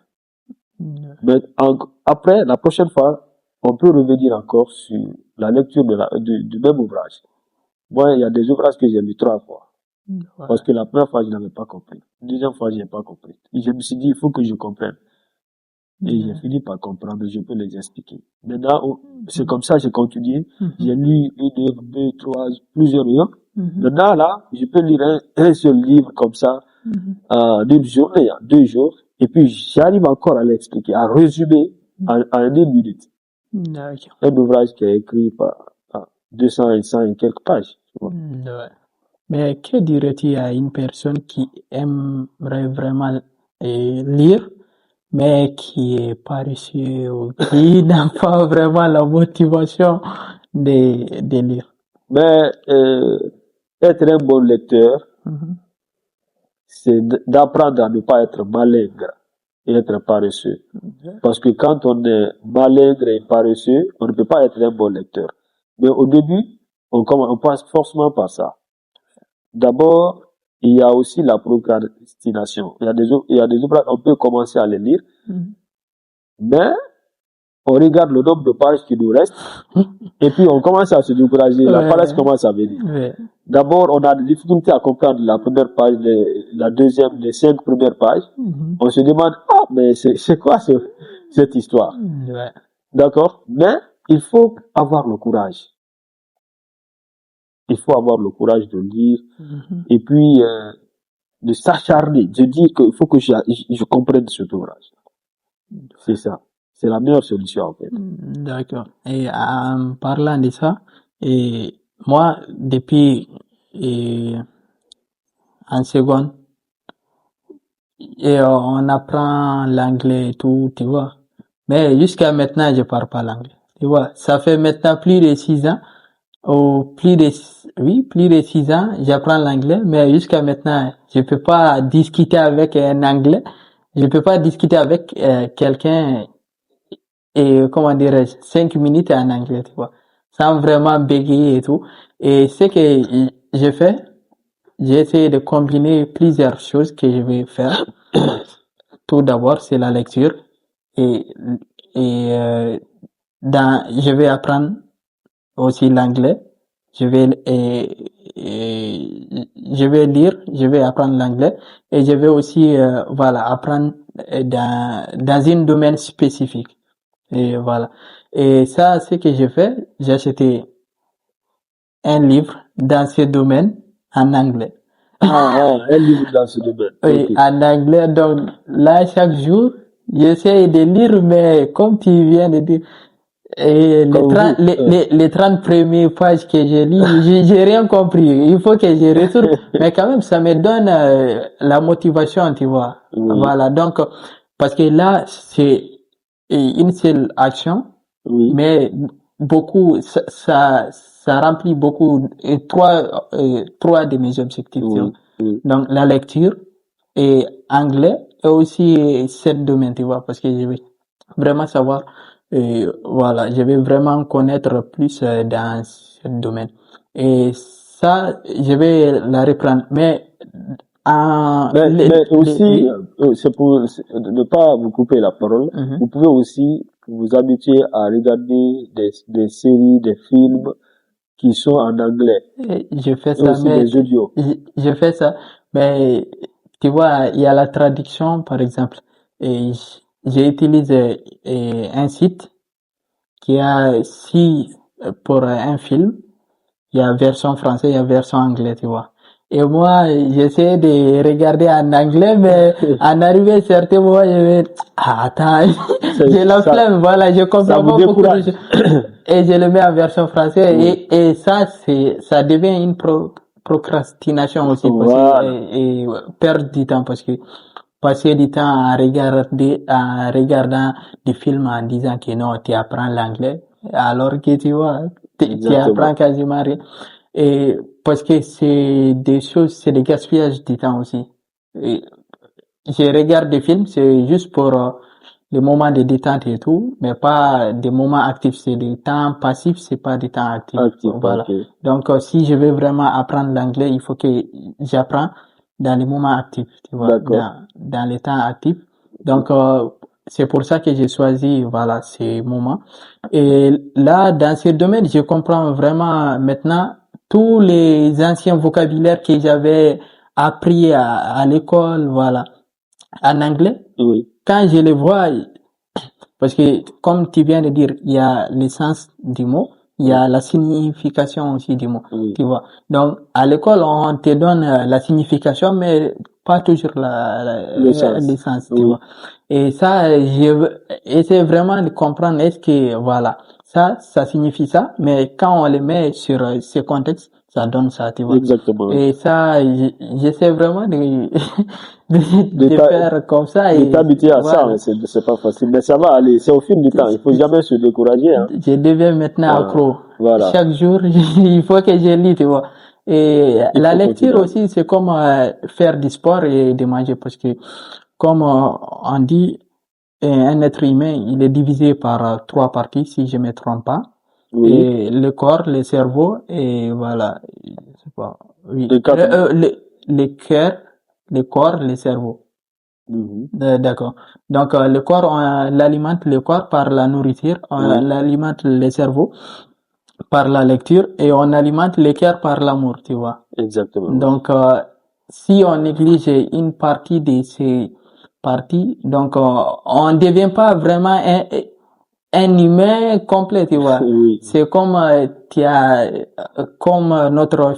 S2: Ouais.
S1: Mais après, la prochaine fois, on peut revenir encore sur la lecture du même ouvrage. Moi, il y a des ouvrages que j'ai lus 3 fois.
S2: Ouais.
S1: Parce que la première fois, je n'avais pas compris. La deuxième fois, je n'ai pas compris. Et je me suis dit, il faut que je comprenne. Et j'ai fini par comprendre, je peux les expliquer. Maintenant, c'est comme ça, j'ai continué. J'ai lu une œuvre, 2, 3, plusieurs œuvres. Maintenant, là, je peux lire un seul livre comme ça, d'une journée, en 2 jours. Et puis, j'arrive encore à l'expliquer, à résumer en 1 minute.
S2: D'accord.
S1: Un ouvrage qui est écrit par 200 et 100 et quelques pages. Tu vois.
S2: Ouais. Mais que dirais-tu à une personne qui aimerait vraiment lire, mais qui est paresseux ou qui n'a pas vraiment la motivation de lire?
S1: Mais être un bon lecteur, c'est d'apprendre à ne pas être malingre et être paresseux. Parce que quand on est malingre et paresseux, on ne peut pas être un bon lecteur. Mais au début, on passe forcément par ça. D'abord, il y a aussi la procrastination. Il y a des ouvrages, on peut commencer à les lire, mais on regarde le nombre de pages qui nous restent, et puis on commence à se décourager, la paresse commence à venir.
S2: Ouais.
S1: D'abord, on a des difficultés à comprendre la première page, la deuxième, les 5 premières pages. On se demande, mais c'est quoi cette histoire?
S2: Ouais.
S1: D'accord? Mais il faut avoir le courage. Il faut avoir le courage de lire, et puis de s'acharner, de dire qu'il faut que je comprenne cet ouvrage. C'est ça. C'est la meilleure solution, en fait.
S2: D'accord. Et en parlant de ça, et moi, depuis en seconde, et on apprend l'anglais et tout, tu vois. Mais jusqu'à maintenant, je parle pas l'anglais. Tu vois, ça fait maintenant plus de 6 ans, ou plus de 6 ans, j'apprends l'anglais, mais jusqu'à maintenant, je peux pas discuter avec un anglais. Je peux pas discuter avec quelqu'un et, comment dirais-je, 5 minutes en anglais, tu vois, sans vraiment bégayer et tout. Et ce que j'ai fait, j'ai essayé de combiner plusieurs choses que je vais faire. Tout d'abord, c'est la lecture et je vais apprendre aussi l'anglais. Je vais lire, je vais apprendre l'anglais et je vais aussi apprendre dans un domaine spécifique. Et voilà. Et ça, ce que j'ai fait, j'ai acheté un livre dans ce domaine en anglais.
S1: Un livre dans ce domaine.
S2: Oui,
S1: Okay.
S2: en anglais. Donc là, chaque jour, j'essaie de lire, mais comme tu viens de dire, et les 30 premières pages que j'ai lues, j'ai rien compris. Il faut que je retourne. Mais quand même, ça me donne la motivation, tu vois.
S1: Oui.
S2: Voilà. Donc, parce que là, c'est une seule action,
S1: Oui.
S2: mais beaucoup, ça remplit beaucoup, trois de mes objectifs. tu vois.
S1: Oui.
S2: Donc, la lecture et anglais et aussi cette domaine, tu vois, parce que je vais vraiment savoir, voilà, je vais vraiment connaître plus dans ce domaine. Et ça, je vais la reprendre. Mais
S1: aussi, c'est pour ne pas vous couper la parole, vous pouvez aussi vous habituer à regarder des séries, des films qui sont en anglais.
S2: Je fais
S1: Et
S2: ça,
S1: aussi
S2: mais
S1: des audios.
S2: je fais ça, mais tu vois, il y a la traduction, par exemple, et j'ai utilisé un site qui a, si pour un film, il y a version française, il y a version anglais, tu vois. Et moi, j'essaie de regarder en anglais, mais en arrivé à certains moments, je vais, attends, j'ai la flemme, voilà, je comprends pas beaucoup de choses. Et je le mets en version française, et ça devient une procrastination aussi,
S1: Voilà.
S2: et perdre du temps, parce que passer du temps à regarder, en regardant des films en disant que non, tu apprends l'anglais, alors que tu vois, tu
S1: Exactement.
S2: apprends quasiment rien. Et parce que c'est des gaspillages de temps aussi. Et je regarde des films, c'est juste pour des moments de détente et tout, mais pas des moments actifs. C'est des temps passifs, c'est pas des temps actifs.
S1: Actif,
S2: Voilà.
S1: ok.
S2: Donc, si je veux vraiment apprendre l'anglais, il faut que j'apprends dans les moments actifs, tu vois,
S1: D'accord.
S2: dans les temps actifs. Donc, c'est pour ça que j'ai choisi, voilà, ces moments. Et là, dans ce domaine, je comprends vraiment maintenant tous les anciens vocabulaires que j'avais appris à l'école, voilà, en anglais.
S1: Oui,
S2: Quand je les vois, parce que comme tu viens de dire, il y a l'essence du mot, il y a la signification aussi du mot,
S1: oui.
S2: tu vois. Donc, à l'école, on te donne la signification, mais pas toujours l'essence, tu
S1: Oui,
S2: vois. Et ça, j'essaie vraiment de comprendre, est-ce que, voilà, ça signifie ça, mais quand on le met sur ce contexte, ça donne ça, tu vois.
S1: exactement.
S2: Et ça, j'essaie vraiment de,
S1: De
S2: de faire comme ça,
S1: de
S2: et
S1: t'habituer à ça,
S2: voilà.
S1: hein, c'est pas facile. Mais ça va aller, c'est au fil du temps. Il faut jamais se décourager, hein.
S2: Je deviens maintenant accro.
S1: Voilà.
S2: Chaque jour, il faut que je lis, tu vois. Et
S1: Il
S2: la
S1: faut
S2: lecture
S1: continuer.
S2: aussi, c'est comme faire du sport et de manger, parce que comme on dit, un être humain, il est divisé par trois parties, si je me trompe pas.
S1: Oui.
S2: Et le corps, le cerveau, et voilà, je sais pas, oui.
S1: De quatre.
S2: Le cœur, le corps, le cerveau.
S1: Mhm.
S2: D'accord. Donc, le corps, on l'alimente le corps par la nourriture, on
S1: Oui,
S2: l'alimente le cerveau par la lecture, et on alimente le cœur par l'amour, tu vois.
S1: exactement, oui.
S2: Donc, si on néglige une partie de ces parties, donc on ne devient pas vraiment un humain complet, tu vois.
S1: Oui,
S2: C'est comme comme notre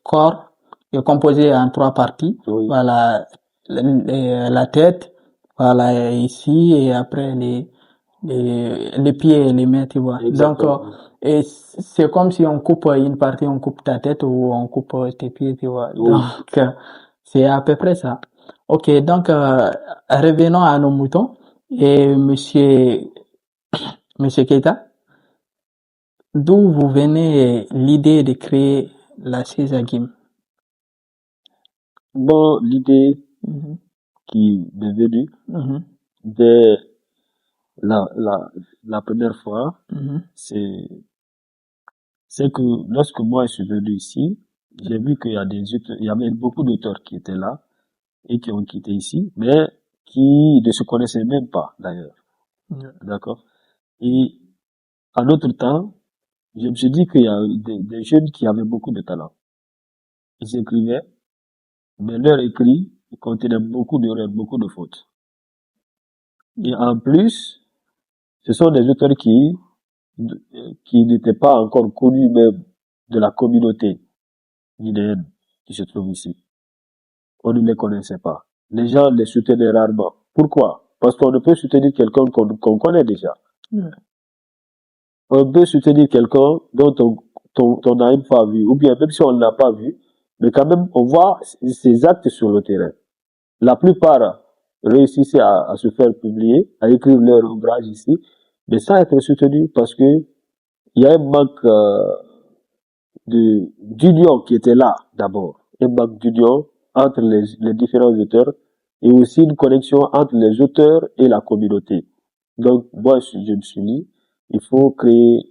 S2: corps est composé en trois parties.
S1: oui,
S2: Voilà, la tête, voilà, ici, et après les pieds et les mains, tu vois. Donc,
S1: exactement.
S2: et c'est comme si on coupe une partie, on coupe ta tête ou on coupe tes pieds, tu vois.
S1: Oui.
S2: Donc, c'est à peu près ça. Ok, donc revenons à nos moutons. Et Monsieur Keita, d'où vous venez l'idée de créer la César Game?
S1: Bon, l'idée
S2: Mhm,
S1: qui m'est venue
S2: mhm,
S1: dès la, la, la première fois,
S2: mhm,
S1: c'est, c'est que lorsque moi je suis venu ici, j'ai vu qu'il y a des auteurs, il y avait beaucoup d'auteurs qui étaient là et qui ont quitté ici, mais qui ne se connaissaient même pas, d'ailleurs. D'accord? Et en autre temps, je me suis dit qu'il y a des jeunes qui avaient beaucoup de talent. Ils écrivaient, mais leur écrit contenait beaucoup d'erreurs, beaucoup de fautes. Et en plus, ce sont des auteurs qui n'étaient pas encore connus même de la communauté guinéenne qui se trouve ici. On ne les connaissait pas. Les gens les soutenaient rarement. Pourquoi? Parce qu'on ne peut soutenir quelqu'un qu'on connaît déjà.
S2: mhm.
S1: On peut soutenir quelqu'un dont on n'a même pas vu, ou bien même si on ne l'a pas vu, mais quand même on voit ses actes sur le terrain. La plupart réussissaient à se faire publier, à écrire leur ouvrage ici, mais sans être soutenus parce que il y a un manque d'union qui était là d'abord, un manque d'union entre les différents auteurs et aussi une connexion entre les auteurs et la communauté. Donc moi je me suis dit, il faut créer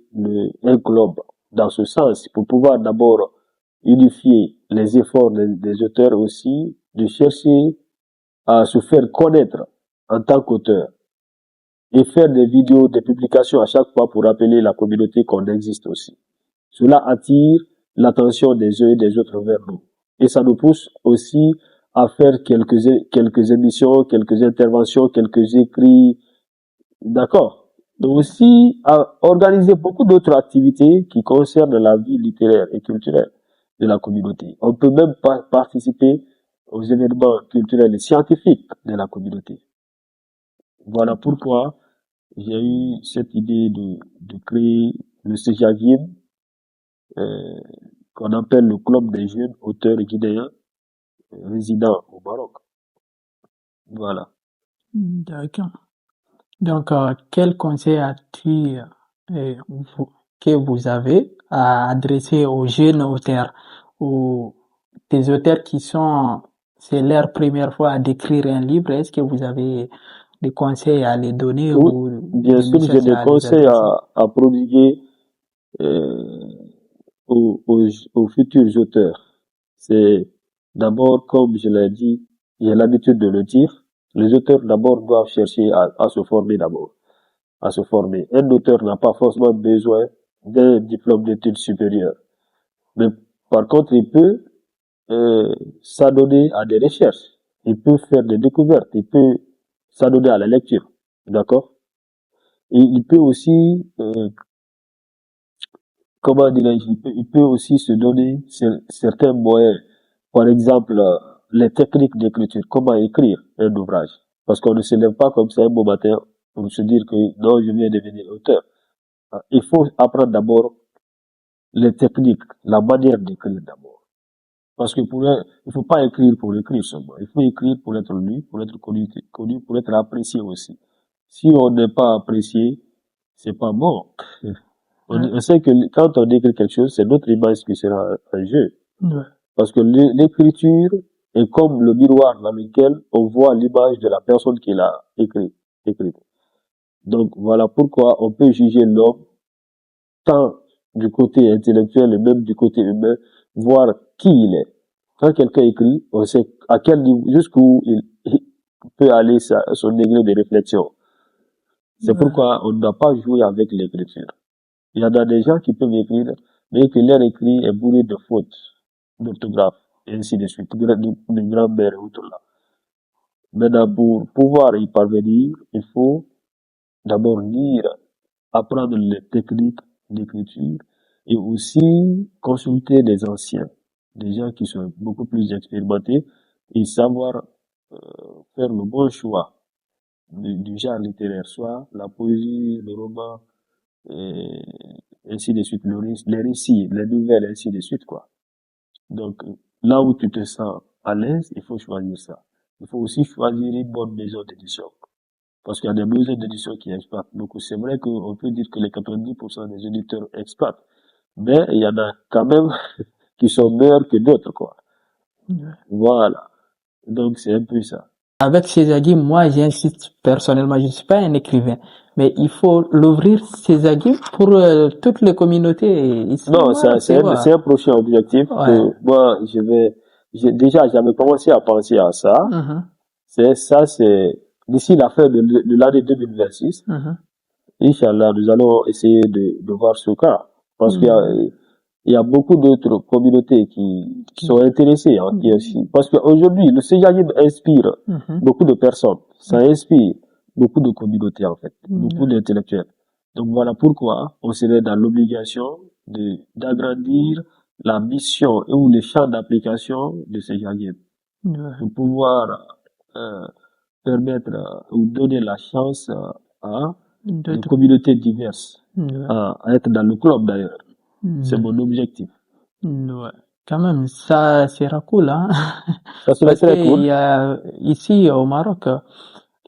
S1: un globe dans ce sens pour pouvoir d'abord unifier les efforts des auteurs aussi, de chercher à se faire connaître en tant qu'auteur et faire des vidéos, des publications à chaque fois pour rappeler la communauté qu'on existe aussi. Cela attire l'attention des uns et des autres vers nous. Et ça nous pousse aussi à faire quelques émissions, quelques interventions, quelques écrits, d'accord. Mais aussi à organiser beaucoup d'autres activités qui concernent la vie littéraire et culturelle de la communauté. On peut même participer aux événements culturels et scientifiques de la communauté. Voilà pourquoi j'ai eu cette idée de créer le CJAGIM, qu'on appelle le Club des jeunes auteurs guinéens résidant au Maroc. Voilà.
S2: D'accord. Donc, quel conseil que vous avez à adresser aux jeunes auteurs ou des auteurs c'est leur première fois d'écrire un livre? Est-ce que vous avez des conseils à les donner
S1: Oui,
S2: ou
S1: bien
S2: des
S1: sûr, j'ai
S2: messages
S1: des
S2: à les
S1: conseils
S2: adresser?
S1: à prodiguer euh, aux futurs auteurs. C'est d'abord, comme je l'ai dit, j'ai l'habitude de le dire, les auteurs d'abord doivent chercher à se former d'abord, à se former. Un auteur n'a pas forcément besoin d'un diplôme d'études supérieures, mais par contre, il peut s'adonner à des recherches, il peut faire des découvertes, il peut s'adonner à la lecture, d'accord? Et il peut aussi, comment dirais-je, il peut aussi se donner certains moyens. Par exemple, les techniques d'écriture, comment écrire un ouvrage. Parce qu'on ne se lève pas comme ça un beau matin pour se dire que non, je viens devenir auteur. Il faut apprendre d'abord les techniques, la manière d'écrire d'abord. Parce que il faut pas écrire pour écrire seulement. Il faut écrire pour être lu, pour être connu, pour être apprécié aussi. Si on n'est pas apprécié, c'est pas bon.
S2: Ouais.
S1: On sait que quand on écrit quelque chose, c'est notre image qui sera en jeu.
S2: Ouais.
S1: Parce que l'écriture est comme le miroir dans lequel on voit l'image de la personne qui l'a écrite. Donc voilà pourquoi on peut juger l'homme tant du côté intellectuel et même du côté humain, voir qui il est. Quand quelqu'un écrit, on sait à quel niveau, jusqu'où il peut aller son degré de réflexion. C'est
S2: Ouais.
S1: pourquoi on ne doit pas jouer avec l'écriture. Il y en a des gens qui peuvent écrire, mais que leur écrit est bourré de fautes d'orthographe, et ainsi de suite, de grammaire et autres là. Maintenant, pour pouvoir y parvenir, il faut d'abord lire, apprendre les techniques d'écriture et aussi consulter des anciens, des gens qui sont beaucoup plus expérimentés et savoir faire le bon choix du genre littéraire, soit la poésie, le roman, et ainsi de suite, les récits, les nouvelles, ainsi de suite, quoi. Donc, là où tu te sens à l'aise, il faut choisir ça. Il faut aussi choisir une bonne maison d'édition. Parce qu'il y a des maisons d'édition qui exploitent beaucoup. C'est vrai qu'on peut dire que les 90% des éditeurs exploitent. Mais il y en a quand même qui sont meilleurs que d'autres, quoi.
S2: Ouais.
S1: Voilà. Donc, c'est un peu ça.
S2: Avec César moi, j'insiste personnellement, je ne suis pas un écrivain, mais il faut l'ouvrir César pour toutes les communautés ici au
S1: Non,
S2: Maroc, tu
S1: c'est
S2: vois.
S1: un prochain objectif
S2: Ouais.
S1: que moi, déjà, j'avais commencé à penser à ça.
S2: Mhm.
S1: C'est d'ici la fin de l'année 2026.
S2: Mhm.
S1: Inch'Allah, nous allons essayer de voir ce cas. Parce il y a beaucoup d'autres communautés qui sont intéressées, hein, parce qu'aujourd'hui, le Sejagib inspire
S2: Mhm.
S1: beaucoup de personnes. Ça inspire beaucoup de communautés, en fait. Beaucoup
S2: Mhm.
S1: d'intellectuels. Donc voilà pourquoi on serait dans l'obligation d'agrandir la mission ou le champ d'application de Sejagib
S2: Ouais.
S1: pour pouvoir euh, permettre ou donner la chance à des
S2: D'autres.
S1: communautés diverses
S2: Ouais.
S1: à être dans le club d'ailleurs. C'est
S2: Ouais.
S1: mon objectif.
S2: Ouais. Quand même, ça sera cool, hein.
S1: Ça serait
S2: Parce que
S1: très cool.
S2: il y a, ici au Maroc,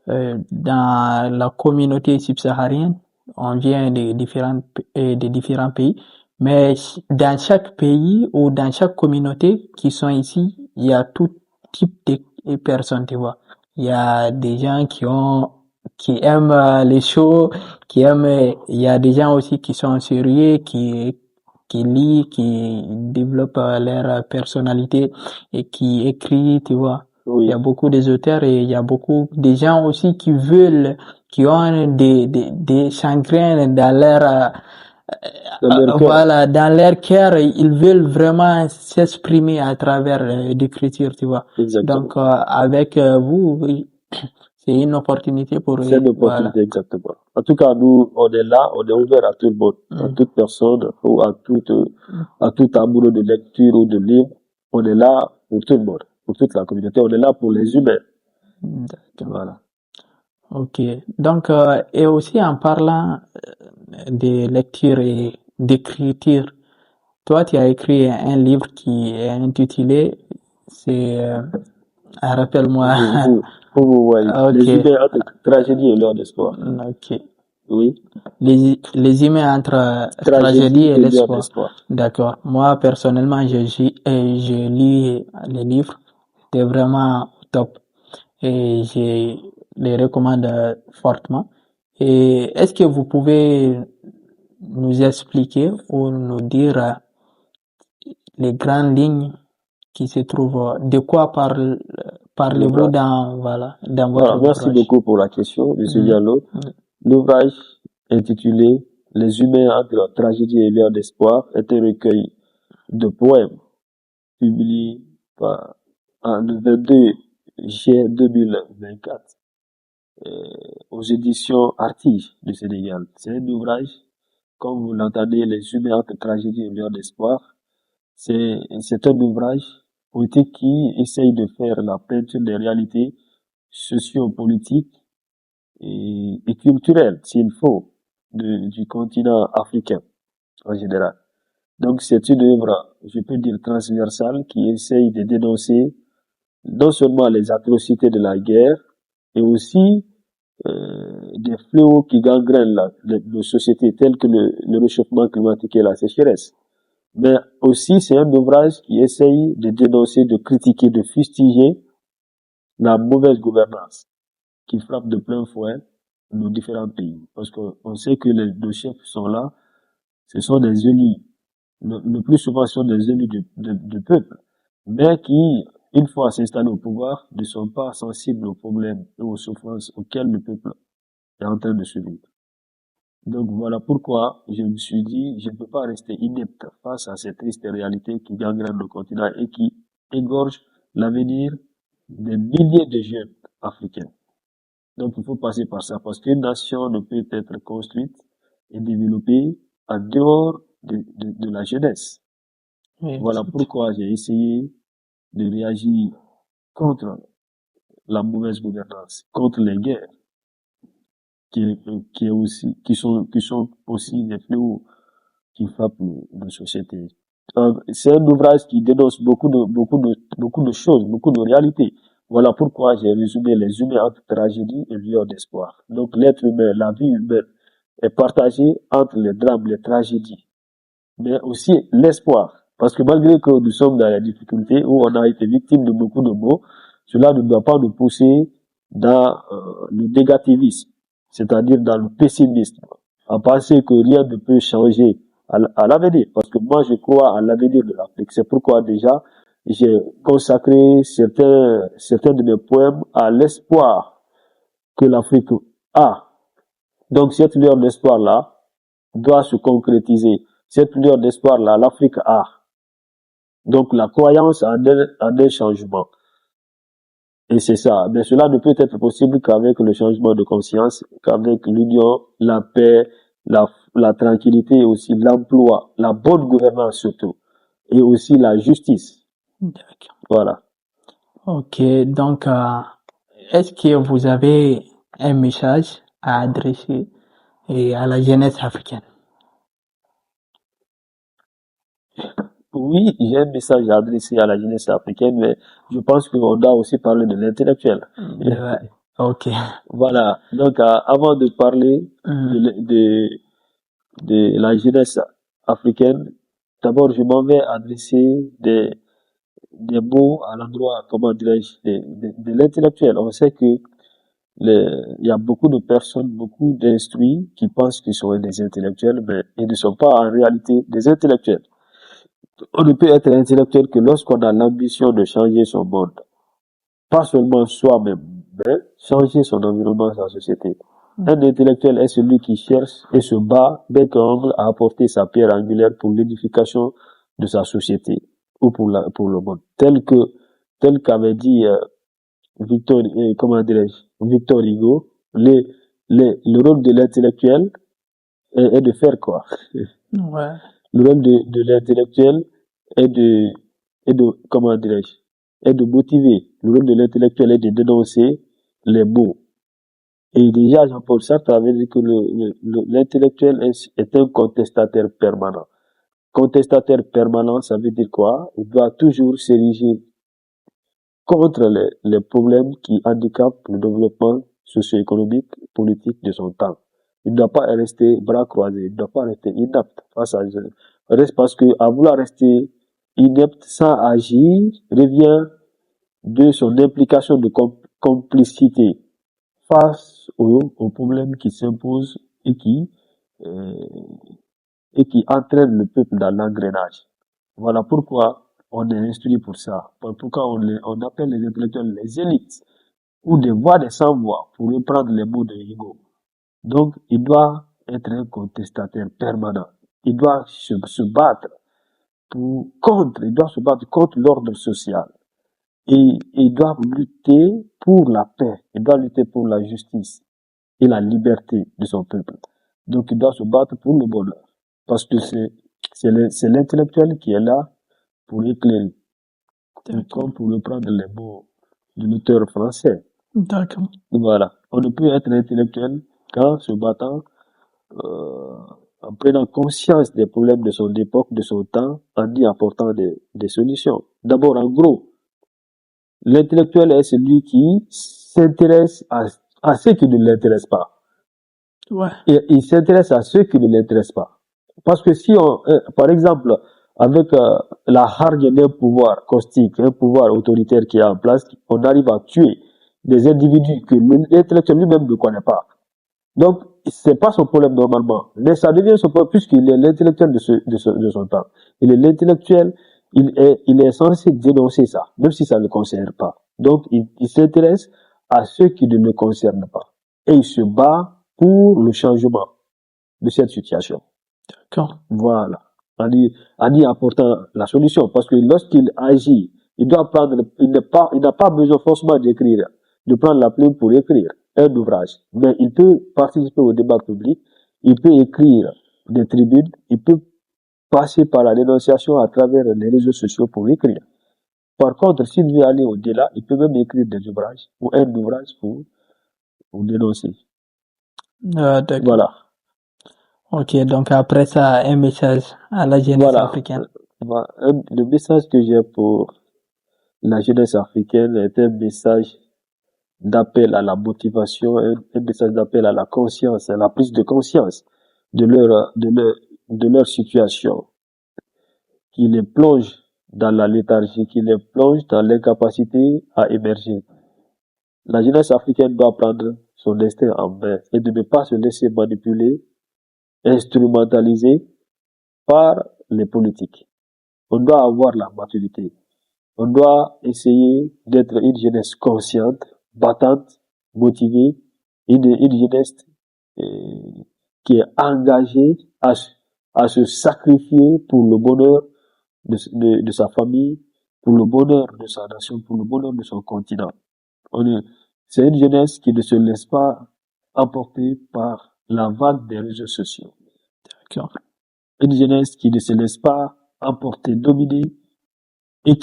S2: dans la communauté subsaharienne, on vient de différents pays, mais dans chaque pays ou dans chaque communauté qui sont ici, il y a tout type de personnes, tu vois. Il y a des gens qui aiment les shows, il y a des gens aussi qui sont sérieux, qui lisent, qui développent leur personnalité et qui écrivent, tu vois. Il y a
S1: Oui.
S2: beaucoup des auteurs et il y a beaucoup de gens aussi qui ont des chagrins dans
S1: Dans leur cœur.
S2: voilà, dans leur cœur, ils veulent vraiment s'exprimer à travers l'écriture, tu vois.
S1: Exactement.
S2: Donc, avec vous, oui, c'est une opportunité pour
S1: C'est
S2: eux,
S1: une
S2: voilà.
S1: opportunité, exactement. En tout cas, nous, on est là, on est ouvert à tout le monde, à
S2: Mm.
S1: toute personne ou à tout amoureux de lecture ou de livre. On est là pour tout le monde, pour toute la communauté. On est là pour les humains.
S2: D'accord.
S1: Voilà.
S2: Ok. Donc, et aussi en parlant de lecture et d'écriture, Toi, tu as écrit un livre qui est intitulé, c'est, rappelle-moi.
S1: Vous voyez,
S2: Ok,
S1: les humains entre tragédie et leur espoir.
S2: ok.
S1: Oui,
S2: Les humains entre tragédie
S1: tragédie
S2: et
S1: et leur
S2: l'espoir.
S1: espoir.
S2: D'accord. Moi, personnellement, je lis les livres. C'est vraiment top. Et je les recommande fortement. Et est-ce que vous pouvez nous expliquer ou nous dire les grandes lignes qui se trouvent, de quoi parlez-vous
S1: L'ouvrage.
S2: dans votre
S1: Voilà, merci
S2: ouvrage?
S1: beaucoup pour la question, Monsieur
S2: Mhm.
S1: Diallo. L'ouvrage intitulé Les humains entre leur tragédie et leur espoir est un recueil de poèmes publié le 22 juillet 2024 aux éditions Artige du Sénégal. C'est un ouvrage, comme vous l'entendez, Les humains entre tragédie et leur espoir. C'est un ouvrage poétique qui essaye de faire la peinture des réalités sociopolitiques et culturelles, s'il faut, du continent africain en général. Donc c'est une œuvre, je peux dire, transversale qui essaye de dénoncer non seulement les atrocités de la guerre, et aussi des fléaux qui gangrènent nos sociétés tels que le réchauffement climatique et la sécheresse. Mais aussi c'est un ouvrage qui essaye de dénoncer, de critiquer, de fustiger la mauvaise gouvernance qui frappe de plein fouet nos différents pays. Parce qu'on sait que nos chefs sont là, ce sont des élus. Le plus souvent, ce sont des élus du peuple, mais qui, une fois s'installés au pouvoir, ne sont pas sensibles aux problèmes et aux souffrances auxquelles le peuple est en train de subir. Donc voilà pourquoi je me suis dit, je ne peux pas rester inepte face à cette triste réalité qui gangrène le continent et qui égorge l'avenir des milliers de jeunes africains. Donc il faut passer par ça parce qu'une nation ne peut être construite et développée en dehors de la jeunesse.
S2: Oui,
S1: Voilà pourquoi j'ai essayé de réagir contre la mauvaise gouvernance, contre les guerres, qui sont aussi des fléaux qui frappent nos sociétés. C'est un ouvrage qui dénonce beaucoup de choses, beaucoup de réalités. Voilà pourquoi j'ai résumé les humains entre tragédie et lueur d'espoir. Donc l'être humain, la vie humaine est partagée entre les drames, les tragédies, mais aussi l'espoir. Parce que malgré que nous sommes dans la difficulté, où on a été victime de beaucoup de maux, cela ne doit pas nous pousser dans le négativisme, c'est-à-dire dans le pessimisme, à penser que rien ne peut changer à l'avenir. Parce que moi, je crois à l'avenir de l'Afrique. C'est pourquoi déjà, j'ai consacré certains de mes poèmes à l'espoir que l'Afrique a. Donc cette lueur d'espoir-là doit se concrétiser. Cette lueur d'espoir-là, l'Afrique a. Donc la croyance en un changement. Et c'est ça. Mais cela ne peut être possible qu'avec le changement de conscience, qu'avec l'union, la paix, la tranquillité et aussi l'emploi, la bonne gouvernance surtout, et aussi la justice.
S2: d'accord.
S1: Voilà.
S2: Ok, donc, est-ce que vous avez un message à adresser à la jeunesse africaine?
S1: Oui, j'ai un message à adresser à la jeunesse africaine, mais je pense qu'on doit aussi parler de l'intellectuel.
S2: Ouais, ok.
S1: Voilà. Donc, avant de parler de,
S2: Mhm.
S1: de la jeunesse africaine, d'abord, je m'en vais adresser des mots à l'endroit, comment dirais-je, de l'intellectuel. On sait que il y a beaucoup de personnes, beaucoup d'instruits qui pensent qu'ils sont des intellectuels, mais ils ne sont pas en réalité des intellectuels. On ne peut être intellectuel que lorsqu'on a l'ambition de changer son monde. Pas seulement soi-même, mais changer son environnement, sa société. Un intellectuel est celui qui cherche et se bat bec à ongle à apporter sa pierre angulaire pour l'édification de sa société ou pour le monde. Tel qu'avait dit comment dirais-je, Victor Hugo, le rôle de l'intellectuel est de faire quoi?
S2: Ouais,
S1: Le rôle de l'intellectuel est comment dirais-je, est de motiver. Le rôle de l'intellectuel est de dénoncer les mots. Et déjà, Jean-Paul Sartre avait dit que l'intellectuel est un contestataire permanent. contestataire permanent, ça veut dire quoi? Il doit toujours s'ériger contre les problèmes qui handicapent le développement socio-économique, politique de son temps. Il ne doit pas rester bras croisés, il ne doit pas rester inapte face à reste parce que à vouloir rester inepte sans agir revient de son implication de complicité face aux problèmes qui s'imposent euh, et qui entraînent le peuple dans l'engrenage. Voilà pourquoi on est instruit pour ça. Pourquoi on appelle les intellectuels les élites ou des voix des sans-voix, pour reprendre les mots de Hugo. Donc, il doit être un contestataire permanent. Il doit se battre il doit se battre contre l'ordre social. Et il doit lutter pour la paix. Il doit lutter pour la justice et la liberté de son peuple. Donc, il doit se battre pour le bonheur. Parce que c'est l'intellectuel qui est là pour éclairer. Comme pour reprendre les mots de l'auteur français.
S2: D'accord.
S1: Voilà. On ne peut être intellectuel qu'en se battant, en prenant conscience des problèmes de son époque, de son temps, en y apportant des solutions. D'abord, en gros, l'intellectuel est celui qui s'intéresse à ceux qui ne l'intéressent pas.
S2: Ouais.
S1: Et il s'intéresse à ceux qui ne l'intéressent pas. Parce que si par exemple, avec la hargne d'un pouvoir caustique, un pouvoir autoritaire qui est en place, on arrive à tuer des individus que l'intellectuel lui-même ne connaît pas. Donc, c'est pas son problème normalement. Mais ça devient son problème puisqu'il est l'intellectuel de son temps. Il est l'intellectuel, il est censé dénoncer ça, même si ça ne le concerne pas. Donc, il s'intéresse à ceux qui ne le concernent pas. Et il se bat pour le changement de cette situation.
S2: D'accord.
S1: Voilà. En y apportant la solution. Parce que lorsqu'il agit, il n'a pas besoin forcément d'écrire, de prendre la plume pour écrire un ouvrage. Mais il peut participer au débat public, il peut écrire des tribunes, il peut passer par la dénonciation à travers les réseaux sociaux pour écrire. Par contre, s'il veut aller au-delà, il peut même écrire des ouvrages ou un ouvrage pour dénoncer.
S2: D'accord.
S1: Voilà.
S2: Ok, donc après ça, un message à la jeunesse
S1: Voilà.
S2: africaine.
S1: Le message que j'ai pour la jeunesse africaine est un message d'appel à la motivation, un message d'appel à la conscience, à la prise de conscience de leur situation, qui les plonge dans la léthargie, qui les plonge dans l'incapacité à émerger. La jeunesse africaine doit prendre son destin en main et de ne pas se laisser manipuler, instrumentaliser par les politiques. On doit avoir la maturité. On doit essayer d'être une jeunesse consciente, battante, motivée, une jeunesse qui est engagée à se sacrifier pour le bonheur de sa famille, pour le bonheur de sa nation, pour le bonheur de son continent. C'est une jeunesse qui ne se laisse pas emporter par la vague des réseaux sociaux.
S2: D'accord.
S1: Une jeunesse qui ne se laisse pas emporter, dominer et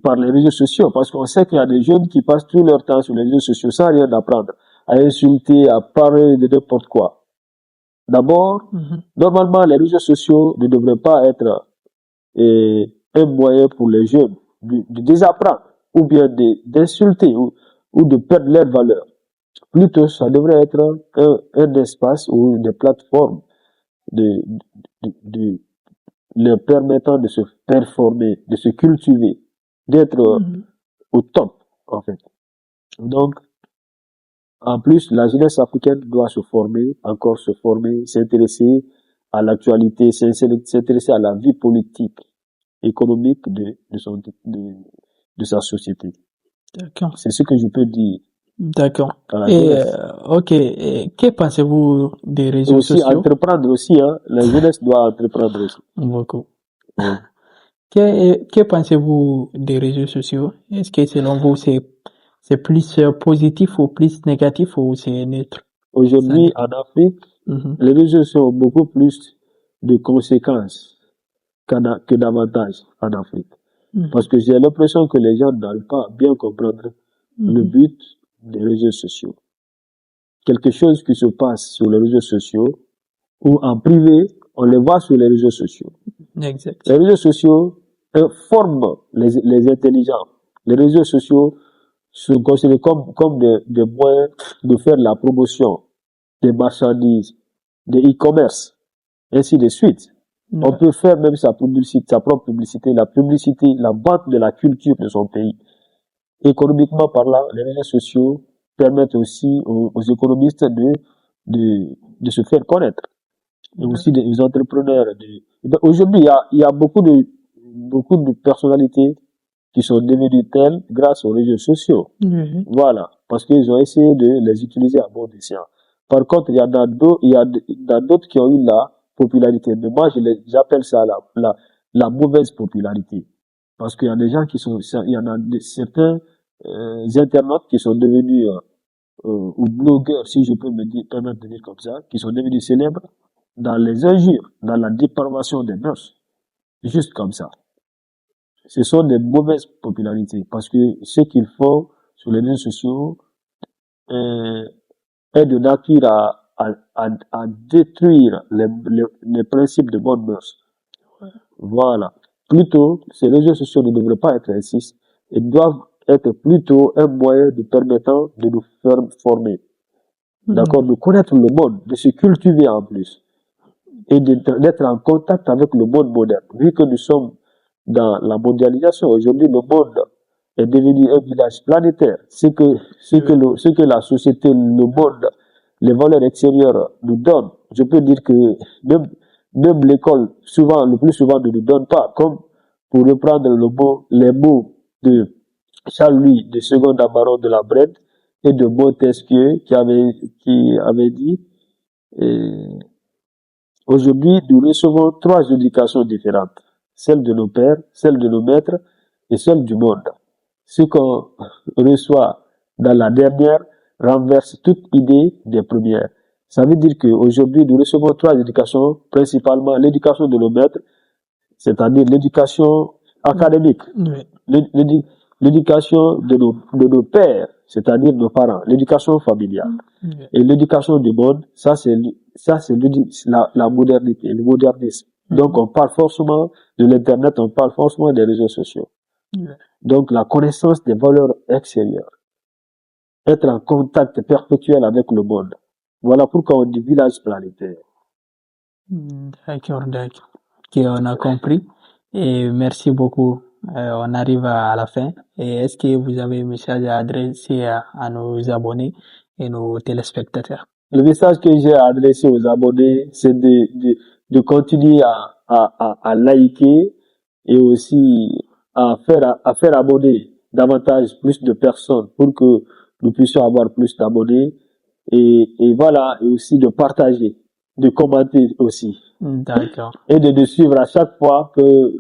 S1: par les réseaux sociaux, parce qu'on sait qu'il y a des jeunes qui passent tout leur temps sur les réseaux sociaux sans rien apprendre, à insulter, à parler de n'importe quoi. D'abord, normalement, les réseaux sociaux ne devraient pas être un moyen pour les jeunes de désapprendre, ou bien d'insulter, ou de perdre leur valeur. Plutôt, ça devrait être un espace ou des plateformes de, de leur permettant de se performer, de se cultiver, d'être au top, en fait. Donc, en plus, la jeunesse africaine doit se former, encore se former, s'intéresser à l'actualité, s'intéresser à la vie politique, économique de sa société.
S2: D'accord.
S1: C'est ce que je peux dire.
S2: D'accord.
S1: à la
S2: Et
S1: jeunesse.
S2: ok, et que pensez-vous des réseaux
S1: Aussi,
S2: sociaux?
S1: entreprendre aussi, hein. La jeunesse doit entreprendre aussi.
S2: Beaucoup.
S1: Oui.
S2: Que pensez-vous des réseaux sociaux? Est-ce que selon vous, c'est plus positif ou plus négatif ou c'est neutre?
S1: Aujourd'hui, en Afrique,
S2: Mhm.
S1: les réseaux sociaux ont beaucoup plus de conséquences que d'avantages en Afrique.
S2: Mhm.
S1: Parce que j'ai l'impression que les gens n'arrivent pas à bien comprendre le but des réseaux sociaux. Quelque chose qui se passe sur les réseaux sociaux ou en privé on les voit sur les réseaux sociaux.
S2: Exact.
S1: Les réseaux sociaux forment les intelligents. Les réseaux sociaux sont considérés comme des moyens de faire la promotion des marchandises, des e-commerce, ainsi de suite. On
S2: Ouais.
S1: peut faire même sa propre publicité, la vente de la culture de son pays. Économiquement parlant, les réseaux sociaux permettent aussi aux économistes de se faire connaître. Et
S2: Ouais.
S1: aussi des entrepreneurs. Aujourd'hui, il y a beaucoup de personnalités qui sont devenues telles grâce aux réseaux sociaux.
S2: Mhm.
S1: Voilà. Parce qu'ils ont essayé de les utiliser à bon escient. Par contre, il y en a d'autres qui ont eu la popularité. Mais moi, j'appelle ça la mauvaise popularité. Parce qu'il y a des gens il y en a certains internautes qui sont devenus, ou blogueurs, si je peux permettre de dire comme ça, qui sont devenus célèbres dans les injures, dans la dépravation des mœurs. Juste comme ça. Ce sont des mauvaises popularités. Parce que ce qu'ils font sur les réseaux sociaux, euh, est de nature à détruire les principes de bonne mœurs. Voilà. Plutôt, ces réseaux sociaux ne devraient pas être ainsi. Ils doivent être plutôt un moyen de permettant de nous faire former. D'accord? De connaître le monde, de se cultiver en plus. Et d'être en contact avec le monde moderne. Vu que nous sommes dans la mondialisation, aujourd'hui, le monde est devenu un village planétaire. Ce que la société, le monde, les valeurs extérieures nous donnent. Je peux dire que même l'école, le plus souvent, ne nous donne pas. Comme pour reprendre les mots de Charles-Louis de second baron de la Brenne et de Montesquieu qui avait dit, euh, aujourd'hui, nous recevons 3 éducations différentes. Celle de nos pères, celle de nos maîtres et celle du monde. Ce qu'on reçoit dans la dernière renverse toute idée des premières. Ça veut dire qu'aujourd'hui, nous recevons 3 éducations, principalement l'éducation de nos maîtres, c'est-à-dire l'éducation académique,
S2: Oui.
S1: l'éducation de nos pères, c'est-à-dire nos parents, l'éducation familiale.
S2: Oui.
S1: Et l'éducation du monde, ça c'est la modernité, le modernisme. Donc on parle forcément de l'internet, on parle forcément des réseaux sociaux.
S2: Oui.
S1: Donc la connaissance des valeurs extérieures, être en contact perpétuel avec le monde. Voilà pourquoi on dit village planétaire.
S2: D'accord, d'accord. Ok, on a compris. Et merci beaucoup. On arrive à la fin. Et est-ce que vous avez un message à adresser à nos abonnés et nos téléspectateurs?
S1: Le message que j'ai à adresser aux abonnés, c'est de continuer à liker et aussi à faire abonner davantage plus de personnes pour que nous puissions avoir plus d'abonnés et voilà, et aussi de partager, de commenter aussi
S2: D'accord.
S1: et de nous suivre à chaque fois que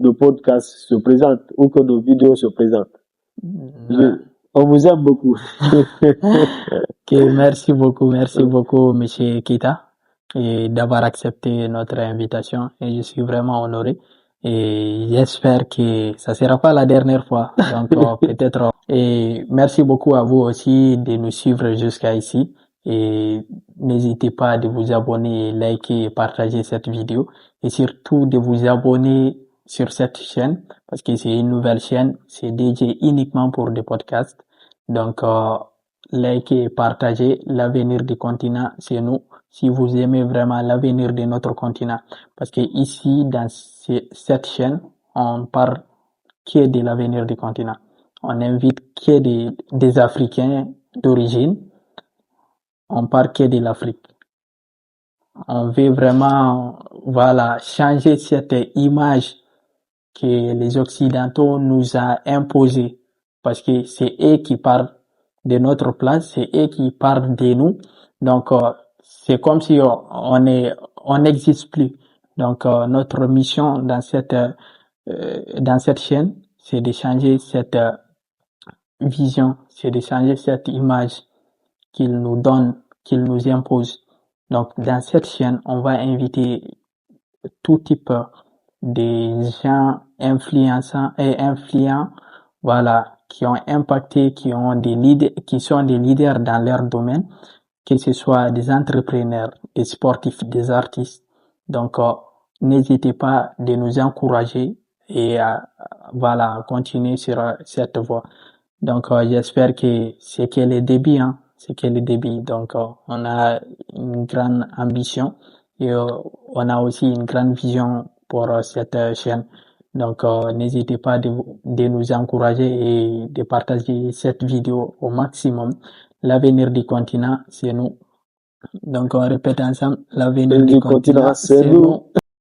S1: nos podcasts se présentent ou que nos vidéos se présentent.
S2: Ouais.
S1: On vous aime beaucoup.
S2: Ok, merci beaucoup, Monsieur Kita, et d'avoir accepté notre invitation. Et je suis vraiment honoré. Et j'espère que ça sera pas la dernière fois. Donc, peut-être. Et merci beaucoup à vous aussi de nous suivre jusqu'à ici. Et n'hésitez pas de vous abonner, liker et partager cette vidéo. Et surtout de vous abonner sur cette chaîne parce que c'est une nouvelle chaîne. C'est dédié uniquement pour des podcasts. Donc, likez et partagez. L'avenir du continent, c'est nous. Si vous aimez vraiment l'avenir de notre continent. Parce que ici, dans cette chaîne, on parle que de l'avenir du continent. On invite que des Africains d'origine. On parle que de l'Afrique. On veut vraiment, voilà, changer cette image que les Occidentaux nous a imposée. Parce que c'est eux qui parlent de notre place, c'est eux qui parlent de nous. Donc, c'est comme si on n'existe plus. Donc, notre mission dans cette chaîne, c'est de changer cette vision, c'est de changer cette image qu'il nous donne, qu'il nous impose. Donc, dans cette chaîne, on va inviter tout type de gens influençants et influents, voilà, qui ont impacté, qui sont des leaders dans leur domaine, que ce soit des entrepreneurs, des sportifs, des artistes. Donc, n'hésitez pas de nous encourager et voilà, continuer sur cette voie. Donc, j'espère que c'est que le début, hein, c'est que le début. Donc, on a une grande ambition et on a aussi une grande vision pour cette chaîne. Donc, n'hésitez pas de nous encourager et de partager cette vidéo au maximum. L'avenir du continent, c'est nous. Donc, on répète ensemble, l'avenir du continent, c'est nous.